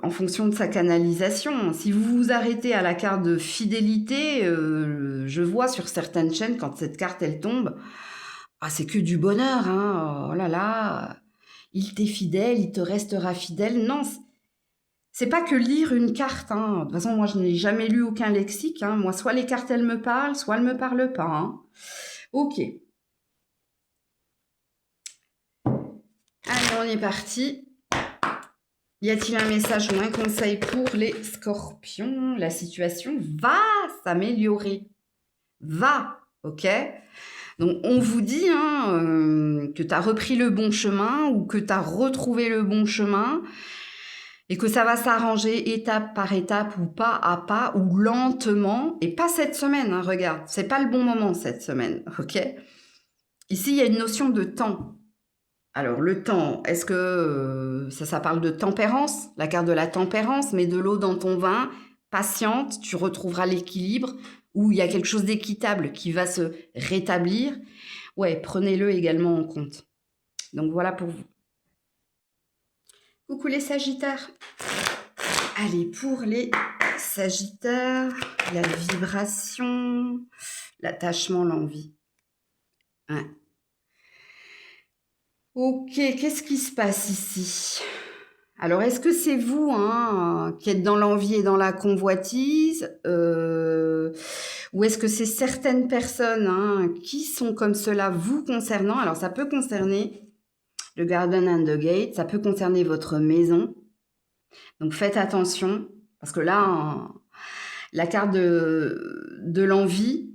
en fonction de sa canalisation. Si vous vous arrêtez à la carte de fidélité, je vois sur certaines chaînes, quand cette carte, elle tombe, ah, c'est que du bonheur, hein. Oh là là, il t'est fidèle, il te restera fidèle. Non, c'est pas que lire une carte, hein. De toute façon, moi, je n'ai jamais lu aucun lexique, hein. Moi, soit les cartes, elles me parlent, soit elles me parlent pas, hein. Ok. Allez, on est parti. Y a-t-il un message ou un conseil pour les scorpions? La situation va s'améliorer. Va, ok? Donc, on vous dit hein, que tu as repris le bon chemin ou que tu as retrouvé le bon chemin et que ça va s'arranger étape par étape ou pas à pas ou lentement. Et pas cette semaine, hein, regarde, c'est pas le bon moment cette semaine, ok? Ici, il y a une notion de temps. Alors, le temps, est-ce que ça parle de tempérance? La carte de la tempérance, mets de l'eau dans ton vin, patiente, tu retrouveras l'équilibre, ou il y a quelque chose d'équitable qui va se rétablir. Ouais, prenez-le également en compte. Donc, voilà pour vous. Coucou les Sagittaires. Allez, pour les Sagittaires, la vibration, l'attachement, l'envie. Ouais. Ok, qu'est-ce qui se passe ici? Alors, est-ce que c'est vous hein, qui êtes dans l'envie et dans la convoitise ou est-ce que c'est certaines personnes hein, qui sont comme cela vous concernant? Alors, ça peut concerner le Garden and the Gate, ça peut concerner votre maison. Donc, faites attention parce que là, la carte de l'envie,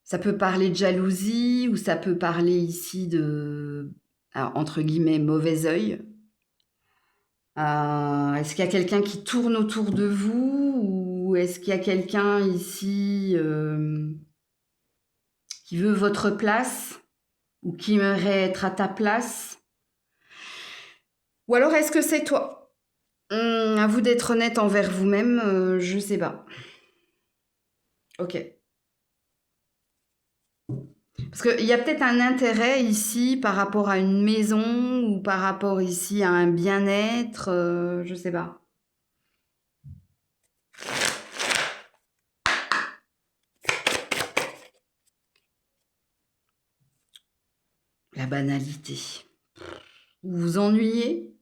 ça peut parler de jalousie ou ça peut parler ici de, alors, entre guillemets, mauvais œil. Est-ce qu'il y a quelqu'un qui tourne autour de vous ou est-ce qu'il y a quelqu'un ici qui veut votre place ou qui aimerait être à ta place. Ou alors est-ce que c'est toi? À vous d'être honnête envers vous-même, je sais pas. Ok. Parce qu'il y a peut-être un intérêt ici par rapport à une maison ou par rapport ici à un bien-être, je sais pas. La banalité. Vous vous ennuyez?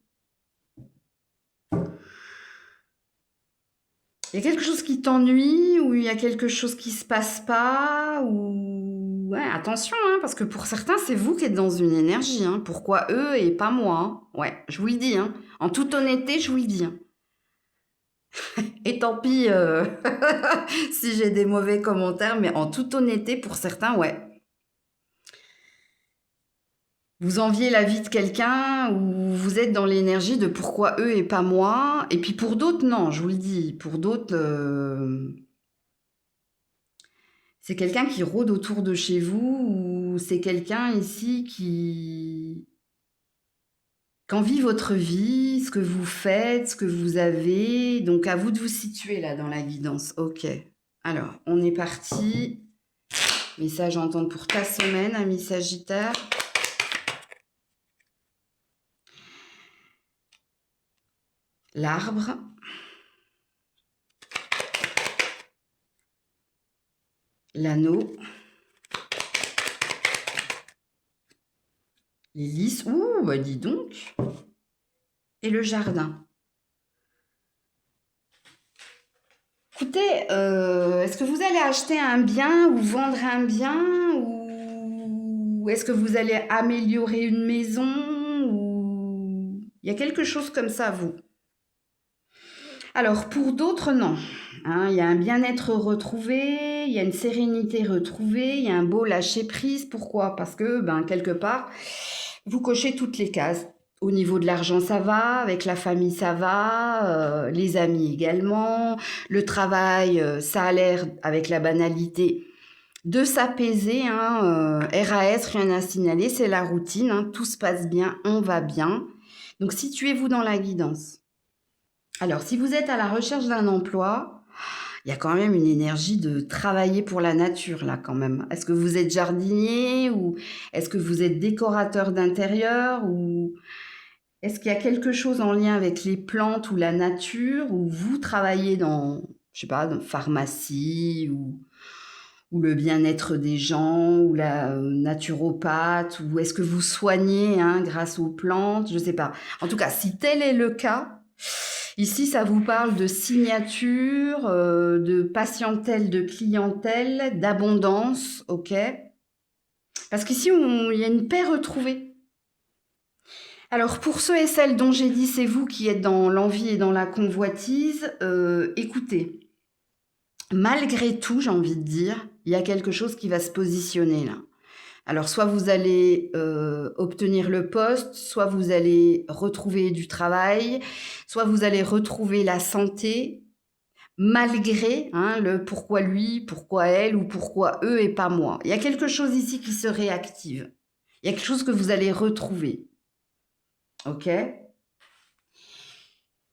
Il y a quelque chose qui t'ennuie ou il y a quelque chose qui se passe pas ou ouais, attention hein, parce que pour certains c'est vous qui êtes dans une énergie hein. Pourquoi eux et pas moi hein. Ouais, je vous le dis hein. En toute honnêteté, je vous le dis. Hein. Et tant pis si j'ai des mauvais commentaires, mais en toute honnêteté pour certains, ouais. Vous enviez la vie de quelqu'un ou vous êtes dans l'énergie de pourquoi eux et pas moi. Et puis pour d'autres, non, je vous le dis. Pour d'autres, c'est quelqu'un qui rôde autour de chez vous ou c'est quelqu'un ici qui envie votre vie, ce que vous faites, ce que vous avez. Donc à vous de vous situer là dans la guidance. Ok. Alors, on est parti. Message à entendre pour ta semaine, ami Sagittaire. L'arbre. L'anneau. Les lys. Ouh, bah dis donc. Et le jardin. Écoutez, est-ce que vous allez acheter un bien ou vendre un bien ou est-ce que vous allez améliorer une maison ou il y a quelque chose comme ça, vous. Alors, pour d'autres, non. Hein, il y a un bien-être retrouvé, il y a une sérénité retrouvée, il y a un beau lâcher-prise. Pourquoi? Parce que, quelque part, vous cochez toutes les cases. Au niveau de l'argent, ça va, avec la famille, ça va, les amis également, le travail, ça a l'air, avec la banalité, de s'apaiser. Hein, RAS, rien à signaler, c'est la routine, hein, tout se passe bien, on va bien. Donc, situez-vous dans la guidance. Alors, si vous êtes à la recherche d'un emploi, il y a quand même une énergie de travailler pour la nature, là, quand même. Est-ce que vous êtes jardinier ou est-ce que vous êtes décorateur d'intérieur ou est-ce qu'il y a quelque chose en lien avec les plantes ou la nature ou vous travaillez dans, je sais pas, dans pharmacie ou le bien-être des gens ou la naturopathe ou est-ce que vous soignez hein, grâce aux plantes, je sais pas. En tout cas, si tel est le cas, ici, ça vous parle de signature, de patientèle, de clientèle, d'abondance, ok? Parce qu'ici, il y a une paix retrouvée. Alors, pour ceux et celles dont j'ai dit, c'est vous qui êtes dans l'envie et dans la convoitise, écoutez, malgré tout, j'ai envie de dire, il y a quelque chose qui va se positionner là. Alors, soit vous allez obtenir le poste, soit vous allez retrouver du travail, soit vous allez retrouver la santé, malgré hein, le pourquoi lui, pourquoi elle ou pourquoi eux et pas moi. Il y a quelque chose ici qui se réactive. Il y a quelque chose que vous allez retrouver. Ok?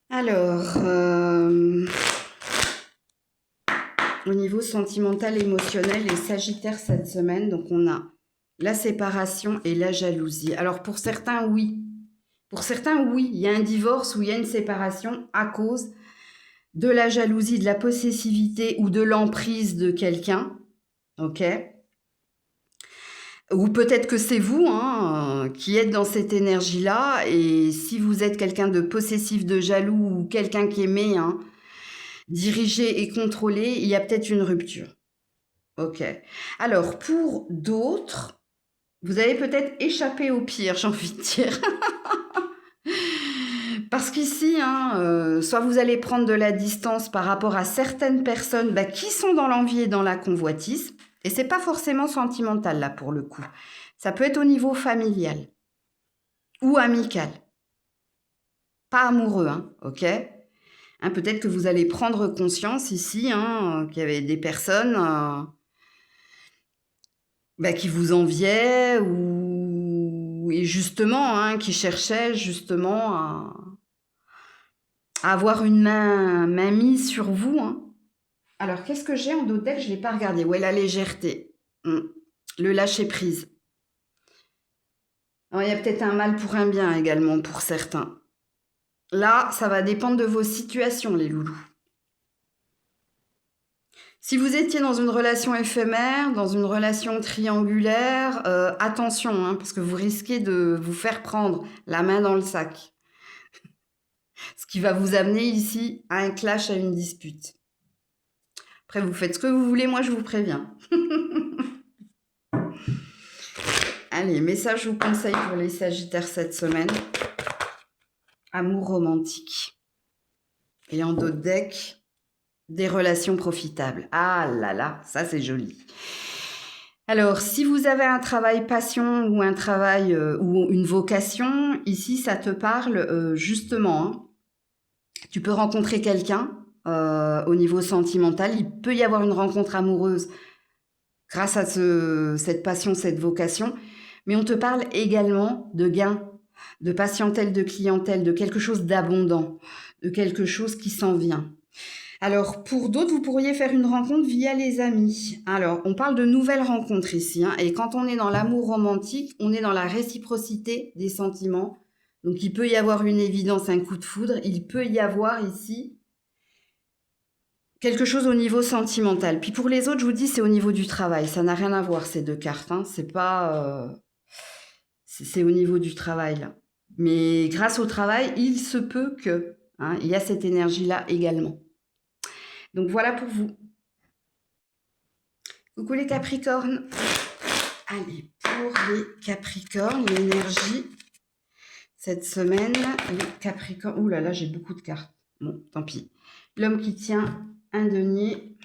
Alors, au niveau sentimental, émotionnel, les Sagittaires cette semaine, donc on a la séparation et la jalousie. Alors pour certains, oui. Pour certains, oui, il y a un divorce ou il y a une séparation à cause de la jalousie, de la possessivité ou de l'emprise de quelqu'un. Ok? Ou peut-être que c'est vous hein, qui êtes dans cette énergie-là. Et si vous êtes quelqu'un de possessif, de jaloux ou quelqu'un qui aimait hein, diriger et contrôler, il y a peut-être une rupture. Ok. Alors, pour d'autres, vous avez peut-être échappé au pire, j'ai envie de dire. Parce qu'ici, hein, soit vous allez prendre de la distance par rapport à certaines personnes qui sont dans l'envie et dans la convoitise. Et c'est pas forcément sentimental, là, pour le coup. Ça peut être au niveau familial ou amical. Pas amoureux, hein, ok? Hein, peut-être que vous allez prendre conscience ici hein, qu'il y avait des personnes qui vous enviaient ou oui, justement, hein, qui cherchait justement à avoir une main mise sur vous, hein. Alors, qu'est-ce que j'ai en dos de deck? Je ne l'ai pas regardé. Ouais, la légèreté. Le lâcher-prise. Alors, il y a peut-être un mal pour un bien également pour certains. Là, ça va dépendre de vos situations, les loulous. Si vous étiez dans une relation éphémère, dans une relation triangulaire, attention, hein, parce que vous risquez de vous faire prendre la main dans le sac. Ce qui va vous amener ici à un clash, à une dispute. Après, vous faites ce que vous voulez, moi je vous préviens. Allez, message ou conseil pour les Sagittaires cette semaine. Amour romantique. Et en dos de deck, des relations profitables. Ah là là, ça c'est joli. Alors, si vous avez un travail passion ou un travail ou une vocation, ici ça te parle justement. Hein, tu peux rencontrer quelqu'un au niveau sentimental. Il peut y avoir une rencontre amoureuse grâce à cette passion, cette vocation. Mais on te parle également de gains, de patientèle, de clientèle, de quelque chose d'abondant, de quelque chose qui s'en vient. Alors, pour d'autres, vous pourriez faire une rencontre via les amis. Alors, on parle de nouvelles rencontres ici. Hein, et quand on est dans l'amour romantique, on est dans la réciprocité des sentiments. Donc, il peut y avoir une évidence, un coup de foudre. Il peut y avoir ici quelque chose au niveau sentimental. Puis pour les autres, je vous dis, c'est au niveau du travail. Ça n'a rien à voir, ces deux cartes. Hein. C'est pas... c'est au niveau du travail, là. Mais grâce au travail, il se peut que... Hein, il y a cette énergie-là également. Donc voilà pour vous. Coucou les Capricornes. Allez, pour les Capricornes, l'énergie cette semaine, les Capricornes. Ouh là là, j'ai beaucoup de cartes. Bon, tant pis. L'homme qui tient un denier,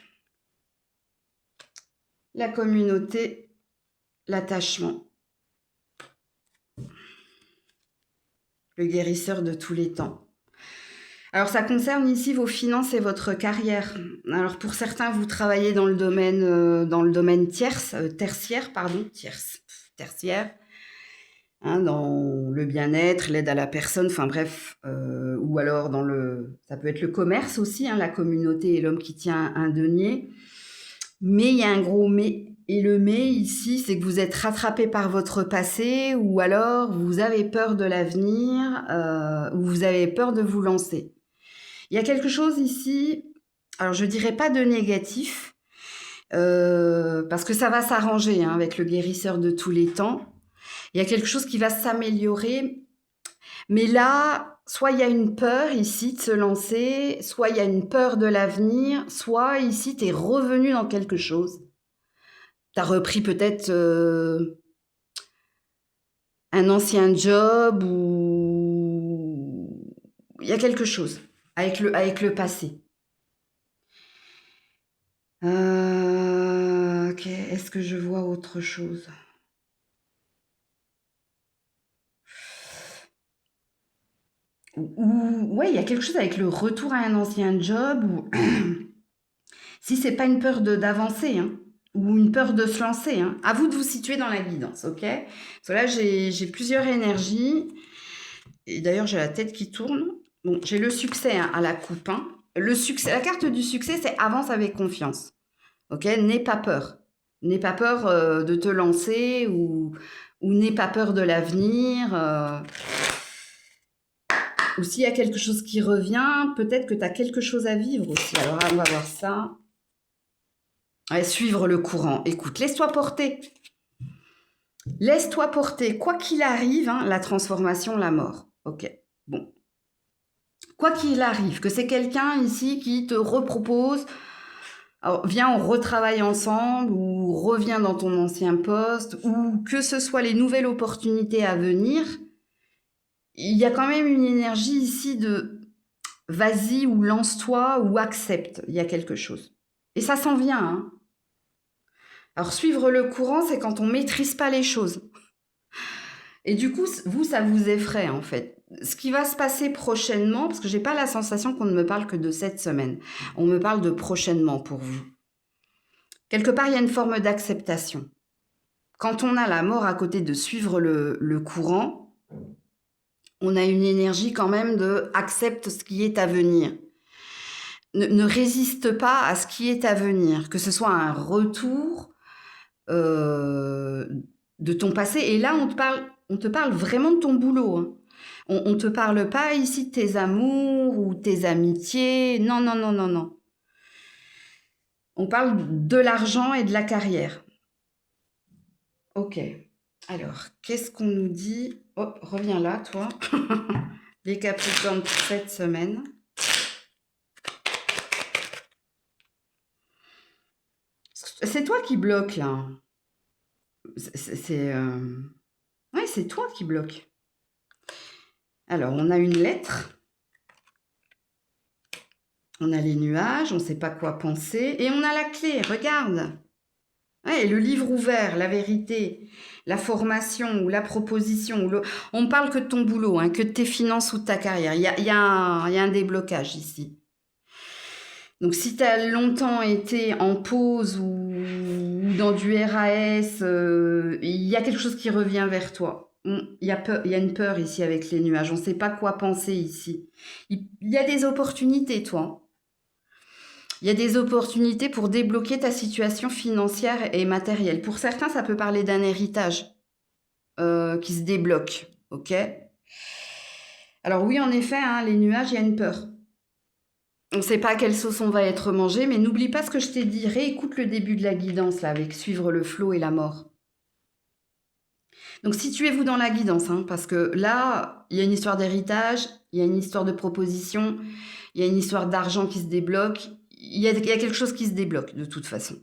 la communauté, l'attachement, le guérisseur de tous les temps. Alors, ça concerne ici vos finances et votre carrière. Alors, pour certains, vous travaillez dans le domaine tertiaire, hein, dans le bien-être, l'aide à la personne, enfin bref, ou alors ça peut être le commerce aussi, hein, la communauté et l'homme qui tient un denier. Mais il y a un gros mais. Et le mais ici, c'est que vous êtes rattrapé par votre passé, ou alors vous avez peur de l'avenir, ou vous avez peur de vous lancer. Il y a quelque chose ici, alors je dirais pas de négatif, parce que ça va s'arranger hein, avec le guérisseur de tous les temps. Il y a quelque chose qui va s'améliorer, mais là, soit il y a une peur ici de se lancer, soit il y a une peur de l'avenir, soit ici tu es revenu dans quelque chose. Tu as repris peut-être un ancien job ou il y a quelque chose avec le passé. Ok, est-ce que je vois autre chose? Ouais, il y a quelque chose avec le retour à un ancien job ou si c'est pas une peur d'avancer, hein, ou une peur de se lancer, hein. À vous de vous situer dans la guidance, ok? Parce que là, j'ai plusieurs énergies. Et d'ailleurs, j'ai la tête qui tourne. Bon, j'ai le succès hein, à la coupe. Hein. Le succès, la carte du succès, c'est avance avec confiance. Ok? N'aie pas peur. N'aie pas peur de te lancer ou n'aie pas peur de l'avenir. Ou s'il y a quelque chose qui revient, peut-être que tu as quelque chose à vivre aussi. Alors, on va voir ça. Ouais, suivre le courant. Écoute, laisse-toi porter. Laisse-toi porter. Quoi qu'il arrive, hein, la transformation, la mort. Ok, bon. Quoi qu'il arrive, que c'est quelqu'un ici qui te repropose, alors, viens, on retravaille ensemble, ou reviens dans ton ancien poste, ou que ce soit les nouvelles opportunités à venir, il y a quand même une énergie ici de vas-y, ou lance-toi, ou accepte, il y a quelque chose. Et ça s'en vient, hein. Alors, suivre le courant, c'est quand on maîtrise pas les choses. Et du coup, vous, ça vous effraie, en fait. Ce qui va se passer prochainement, parce que j'ai pas la sensation qu'on ne me parle que de cette semaine. On me parle de prochainement pour vous. Quelque part, il y a une forme d'acceptation. quand on a la mort à côté de suivre le courant, on a une énergie quand même de accepte ce qui est à venir. Ne résiste pas à ce qui est à venir, que ce soit un retour de ton passé. Et là, on te parle vraiment de ton boulot. Hein. On ne te parle pas ici de tes amours ou tes amitiés. Non, non, non, non, non. On parle de l'argent et de la carrière. Ok. Alors, qu'est-ce qu'on nous dit? Hop, reviens là, toi. Les Capricornes pour cette semaine. C'est toi qui bloque, là. Ouais, c'est toi qui bloque. Alors, on a une lettre. On a les nuages, on ne sait pas quoi penser. Et on a la clé, regarde. Ouais, le livre ouvert, la vérité, la formation ou la proposition. On ne parle que de ton boulot, hein, que de tes finances ou de ta carrière. Il y a un déblocage ici. Donc, si tu as longtemps été en pause ou dans du RAS, il y a quelque chose qui revient vers toi. Il y a une peur ici avec les nuages. On ne sait pas quoi penser ici. Il y a des opportunités, toi. Il y a des opportunités pour débloquer ta situation financière et matérielle. Pour certains, ça peut parler d'un héritage qui se débloque. Ok ? Alors oui, en effet, hein, les nuages, il y a une peur. On ne sait pas à quelle sauce on va être mangé, mais n'oublie pas ce que je t'ai dit. Réécoute le début de la guidance, là, avec suivre le flot et la mort. Donc situez-vous dans la guidance, hein, parce que là, il y a une histoire d'héritage, il y a une histoire de proposition, il y a une histoire d'argent qui se débloque, il y a quelque chose qui se débloque de toute façon,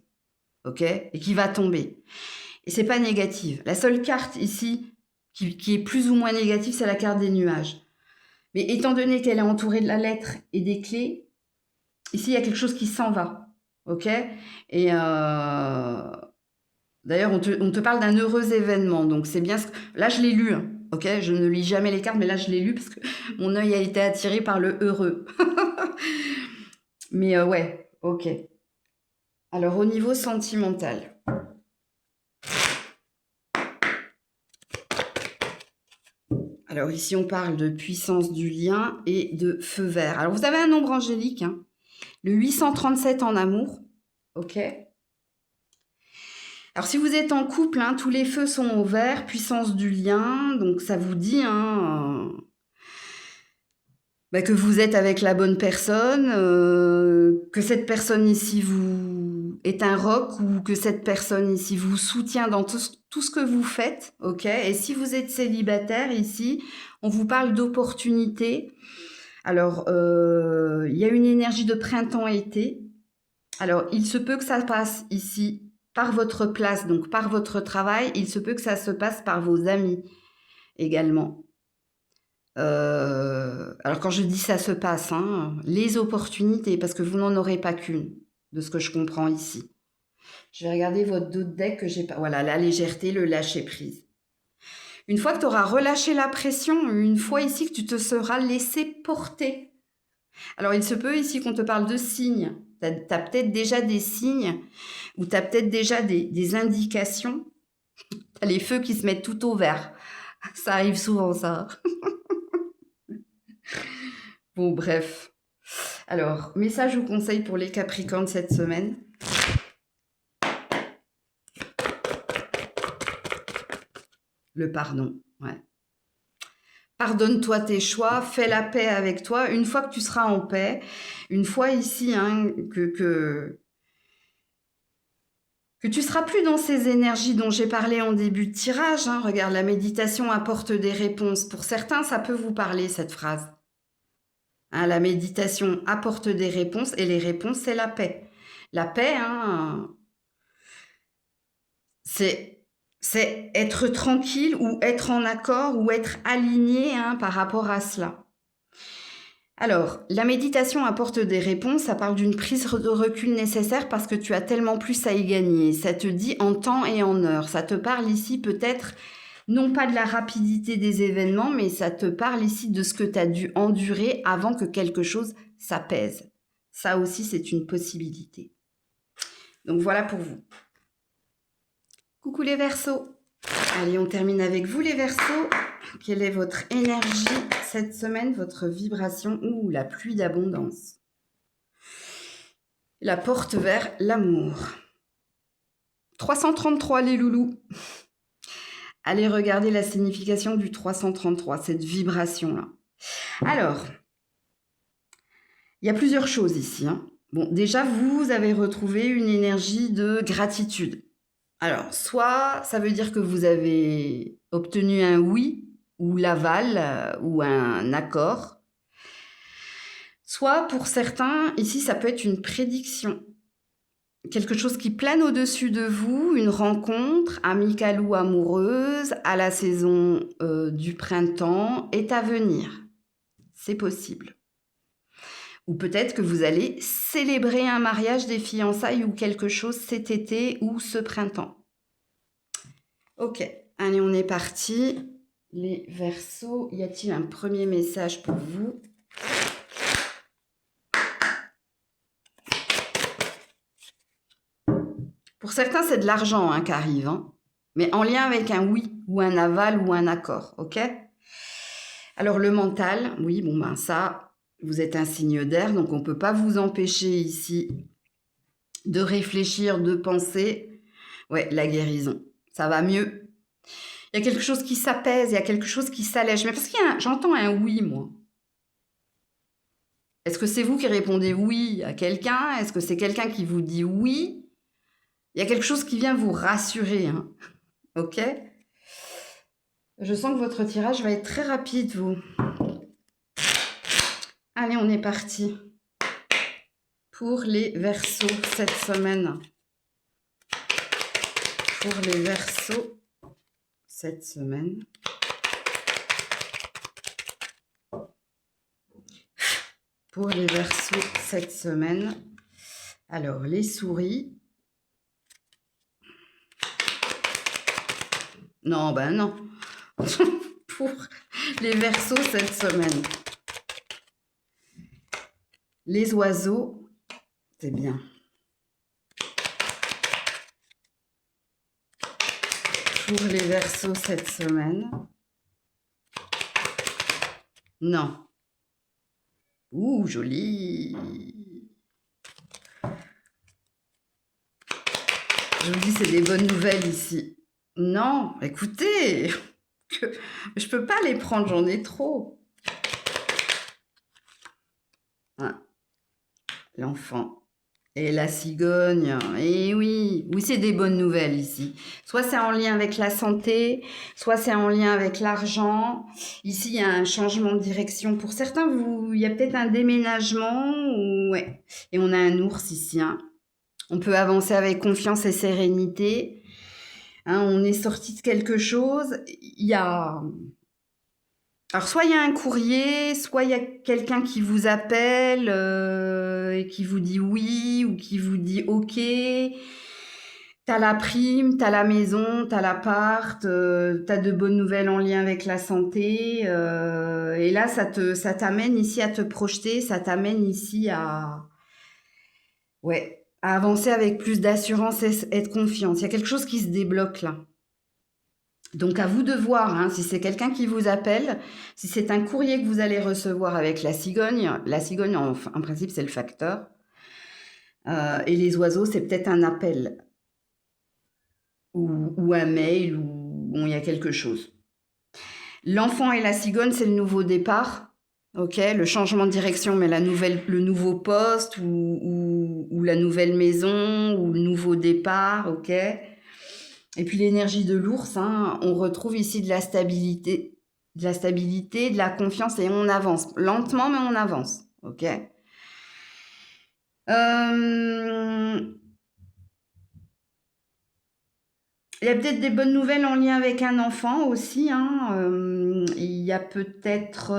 ok ? Et qui va tomber. Et c'est pas négatif. La seule carte ici qui est plus ou moins négative, c'est la carte des nuages. Mais étant donné qu'elle est entourée de la lettre et des clés, ici, il y a quelque chose qui s'en va, ok ? Et d'ailleurs, on te parle d'un heureux événement, donc c'est bien... Là, je l'ai lu, hein, ok ? Je ne lis jamais les cartes, mais là, je l'ai lu parce que mon œil a été attiré par le heureux. Mais ouais, ok. Alors, au niveau sentimental. Alors, ici, on parle de puissance du lien et de feu vert. Alors, vous avez un nombre angélique, hein, le 837 en amour, ok ? Alors, si vous êtes en couple, hein, tous les feux sont au vert, puissance du lien, donc ça vous dit que vous êtes avec la bonne personne, que cette personne ici vous est un roc ou que cette personne ici vous soutient dans tout ce que vous faites, ok ? Et si vous êtes célibataire ici, on vous parle d'opportunités. Alors, il y a une énergie de printemps-été. Alors, il se peut que ça passe ici par votre place, donc par votre travail. Il se peut que ça se passe par vos amis également. Alors, quand je dis ça se passe, hein, les opportunités, parce que vous n'en aurez pas qu'une, de ce que je comprends ici. Je vais regarder votre dos de deck que j'ai pas... Voilà, la légèreté, le lâcher-prise. Une fois que tu auras relâché la pression, une fois ici que tu te seras laissé porter. Alors, il se peut ici qu'on te parle de signes. Tu as peut-être déjà des signes ou tu as peut-être déjà des indications. Tu as les feux qui se mettent tout au vert. Ça arrive souvent, ça. Bon, bref. Alors, message ou conseil pour les Capricornes cette semaine. Le pardon, ouais. Pardonne-toi tes choix, fais la paix avec toi. Une fois que tu seras en paix, une fois ici que tu seras plus dans ces énergies dont j'ai parlé en début de tirage. Hein. Regarde, la méditation apporte des réponses. Pour certains, ça peut vous parler, cette phrase. Hein, la méditation apporte des réponses et les réponses, c'est la paix. La paix, hein, c'est être tranquille ou être en accord ou être aligné par rapport à cela. Alors, la méditation apporte des réponses, ça parle d'une prise de recul nécessaire parce que tu as tellement plus à y gagner. Ça te dit en temps et en heure. Ça te parle ici peut-être, non pas de la rapidité des événements, mais ça te parle ici de ce que tu as dû endurer avant que quelque chose s'apaise. Ça aussi, c'est une possibilité. Donc voilà pour vous. Coucou les Verseaux. Allez, on termine avec vous les Verseaux. Quelle est votre énergie cette semaine, votre vibration? Ouh, la pluie d'abondance. La porte vers l'amour. 333 les loulous. Allez regarder la signification du 333, cette vibration-là. Alors, il y a plusieurs choses ici. Bon, déjà, vous avez retrouvé une énergie de gratitude. Alors, soit ça veut dire que vous avez obtenu un oui ou l'aval ou un accord. Soit pour certains, ici, ça peut être une prédiction. Quelque chose qui plane au-dessus de vous, une rencontre amicale ou amoureuse à la saison du printemps est à venir. C'est possible. Ou peut-être que vous allez célébrer un mariage, des fiançailles ou quelque chose cet été ou ce printemps. Ok, allez, on est parti. Les Verseaux, y a-t-il un premier message pour vous? Pour certains, c'est de l'argent qui arrive, mais en lien avec un oui ou un aval ou un accord, ok? Alors le mental, oui, bon ben ça, vous êtes un signe d'air, donc on ne peut pas vous empêcher ici de réfléchir, de penser. Ouais, la guérison, ça va mieux. Il y a quelque chose qui s'apaise, il y a quelque chose qui s'allège. Mais parce qu'il y a j'entends un oui, moi. Est-ce que c'est vous qui répondez oui à quelqu'un? Est-ce que c'est quelqu'un qui vous dit oui? Il y a quelque chose qui vient vous rassurer, ok? Je sens que votre tirage va être très rapide, vous. Allez, on est parti. Pour les Verseaux cette semaine. Pour les Verseaux cette semaine. Pour les Verseaux cette semaine. Alors, les souris. Non, ben non. Pour les Verseaux cette semaine. Les oiseaux, c'est bien. Pour les Verseaux cette semaine. Non. Ouh, joli. Je vous dis, c'est des bonnes nouvelles ici. Non, écoutez, je peux pas les prendre, j'en ai trop. Ah, l'enfant. Et la cigogne, et oui, c'est des bonnes nouvelles ici. Soit c'est en lien avec la santé, soit c'est en lien avec l'argent. Ici, il y a un changement de direction. Pour certains, il y a peut-être un déménagement, ouais. Et on a un ours ici. On peut avancer avec confiance et sérénité. On est sorti de quelque chose. Il y a... Alors, soit il y a un courrier, soit il y a quelqu'un qui vous appelle et qui vous dit oui ou qui vous dit ok. T'as la prime, t'as la maison, t'as l'appart, t'as de bonnes nouvelles en lien avec la santé. Et là, ça t'amène ici à te projeter, ça t'amène ici à avancer avec plus d'assurance et de confiance. Il y a quelque chose qui se débloque là. Donc à vous de voir si c'est quelqu'un qui vous appelle, si c'est un courrier que vous allez recevoir avec la cigogne. La cigogne, en principe, c'est le facteur. Et les oiseaux, c'est peut-être un appel ou un mail ou il y a quelque chose. L'enfant et la cigogne, c'est le nouveau départ. Ok, le changement de direction, mais le nouveau poste ou la nouvelle maison ou le nouveau départ. Ok. Et puis l'énergie de l'ours, on retrouve ici de la stabilité, de la confiance et on avance. Lentement, mais on avance. Ok. Il y a peut-être des bonnes nouvelles en lien avec un enfant aussi. Il y a peut-être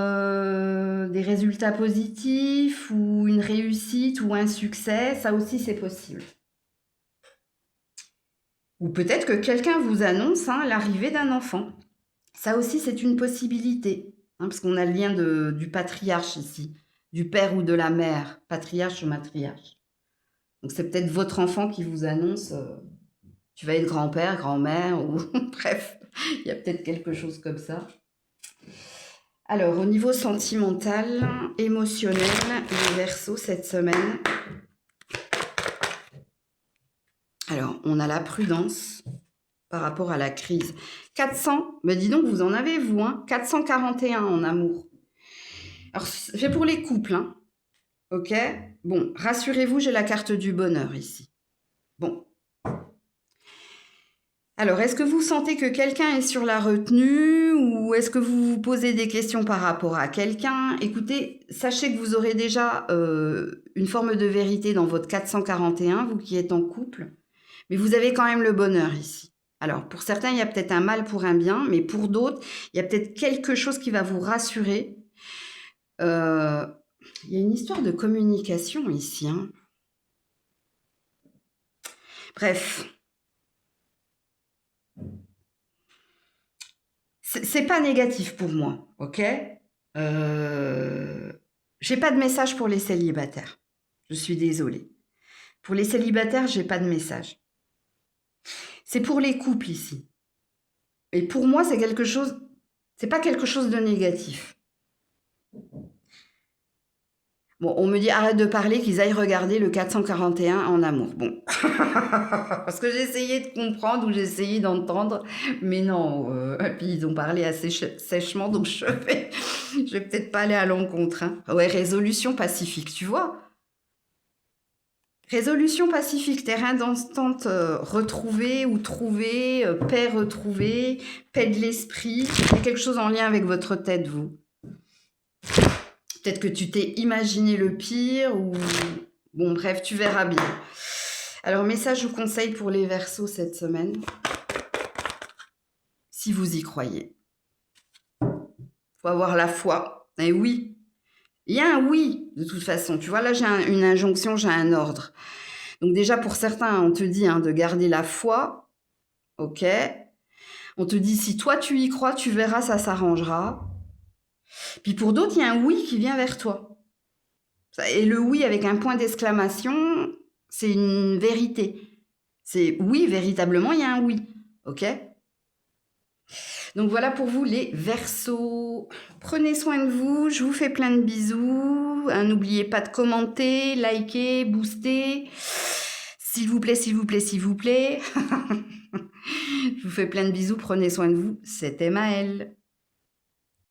des résultats positifs ou une réussite ou un succès. Ça aussi, c'est possible. Ou peut-être que quelqu'un vous annonce l'arrivée d'un enfant. Ça aussi, c'est une possibilité, parce qu'on a le lien du patriarche ici, du père ou de la mère, patriarche ou matriarche. Donc c'est peut-être votre enfant qui vous annonce Tu vas être grand-père, grand-mère, ou bref, il y a peut-être quelque chose comme ça. Alors, au niveau sentimental, émotionnel, les Verseaux cette semaine. Alors, on a la prudence par rapport à la crise. 400, mais dis donc, vous en avez, vous, hein, 441 en amour. Alors, c'est pour les couples, hein, ok? Bon, rassurez-vous, j'ai la carte du bonheur ici. Bon. Alors, est-ce que vous sentez que quelqu'un est sur la retenue ou est-ce que vous vous posez des questions par rapport à quelqu'un? Écoutez, sachez que vous aurez déjà une forme de vérité dans votre 441, vous qui êtes en couple, mais vous avez quand même le bonheur ici. Alors, pour certains, il y a peut-être un mal pour un bien, mais pour d'autres, il y a peut-être quelque chose qui va vous rassurer. Il y a une histoire de communication ici, hein. Bref. C'est pas négatif pour moi, ok? J'ai pas de message pour les célibataires. Je suis désolée. Pour les célibataires, j'ai pas de message. C'est pour les couples ici. Et pour moi, c'est pas quelque chose de négatif. Bon, on me dit arrête de parler, qu'ils aillent regarder le 441 en amour. Bon, parce que j'ai essayé de comprendre ou j'ai essayé d'entendre, mais non. Puis ils ont parlé assez sèchement, donc je vais peut-être pas aller à l'encontre, hein. Ouais, résolution pacifique, tu vois. Résolution pacifique, terrain d'entente retrouvé ou trouvé, paix retrouvée, paix de l'esprit. Il y a quelque chose en lien avec votre tête, vous. Peut-être que tu t'es imaginé le pire ou... Bon, bref, tu verras bien. Alors, message ou conseil pour les Verseaux cette semaine, si vous y croyez. Faut avoir la foi. Et oui, il y a un oui, de toute façon. Tu vois, là, j'ai une injonction, j'ai un ordre. Donc déjà, pour certains, on te dit de garder la foi. Ok. On te dit, si toi, tu y crois, tu verras, ça s'arrangera. Puis pour d'autres, il y a un oui qui vient vers toi. Et le oui avec un point d'exclamation, c'est une vérité. C'est oui, véritablement, il y a un oui. Ok? Donc voilà pour vous les Verseaux. Prenez soin de vous, je vous fais plein de bisous. N'oubliez pas de commenter, liker, booster. S'il vous plaît, s'il vous plaît, s'il vous plaît. Je vous fais plein de bisous, prenez soin de vous. C'était Maëlle.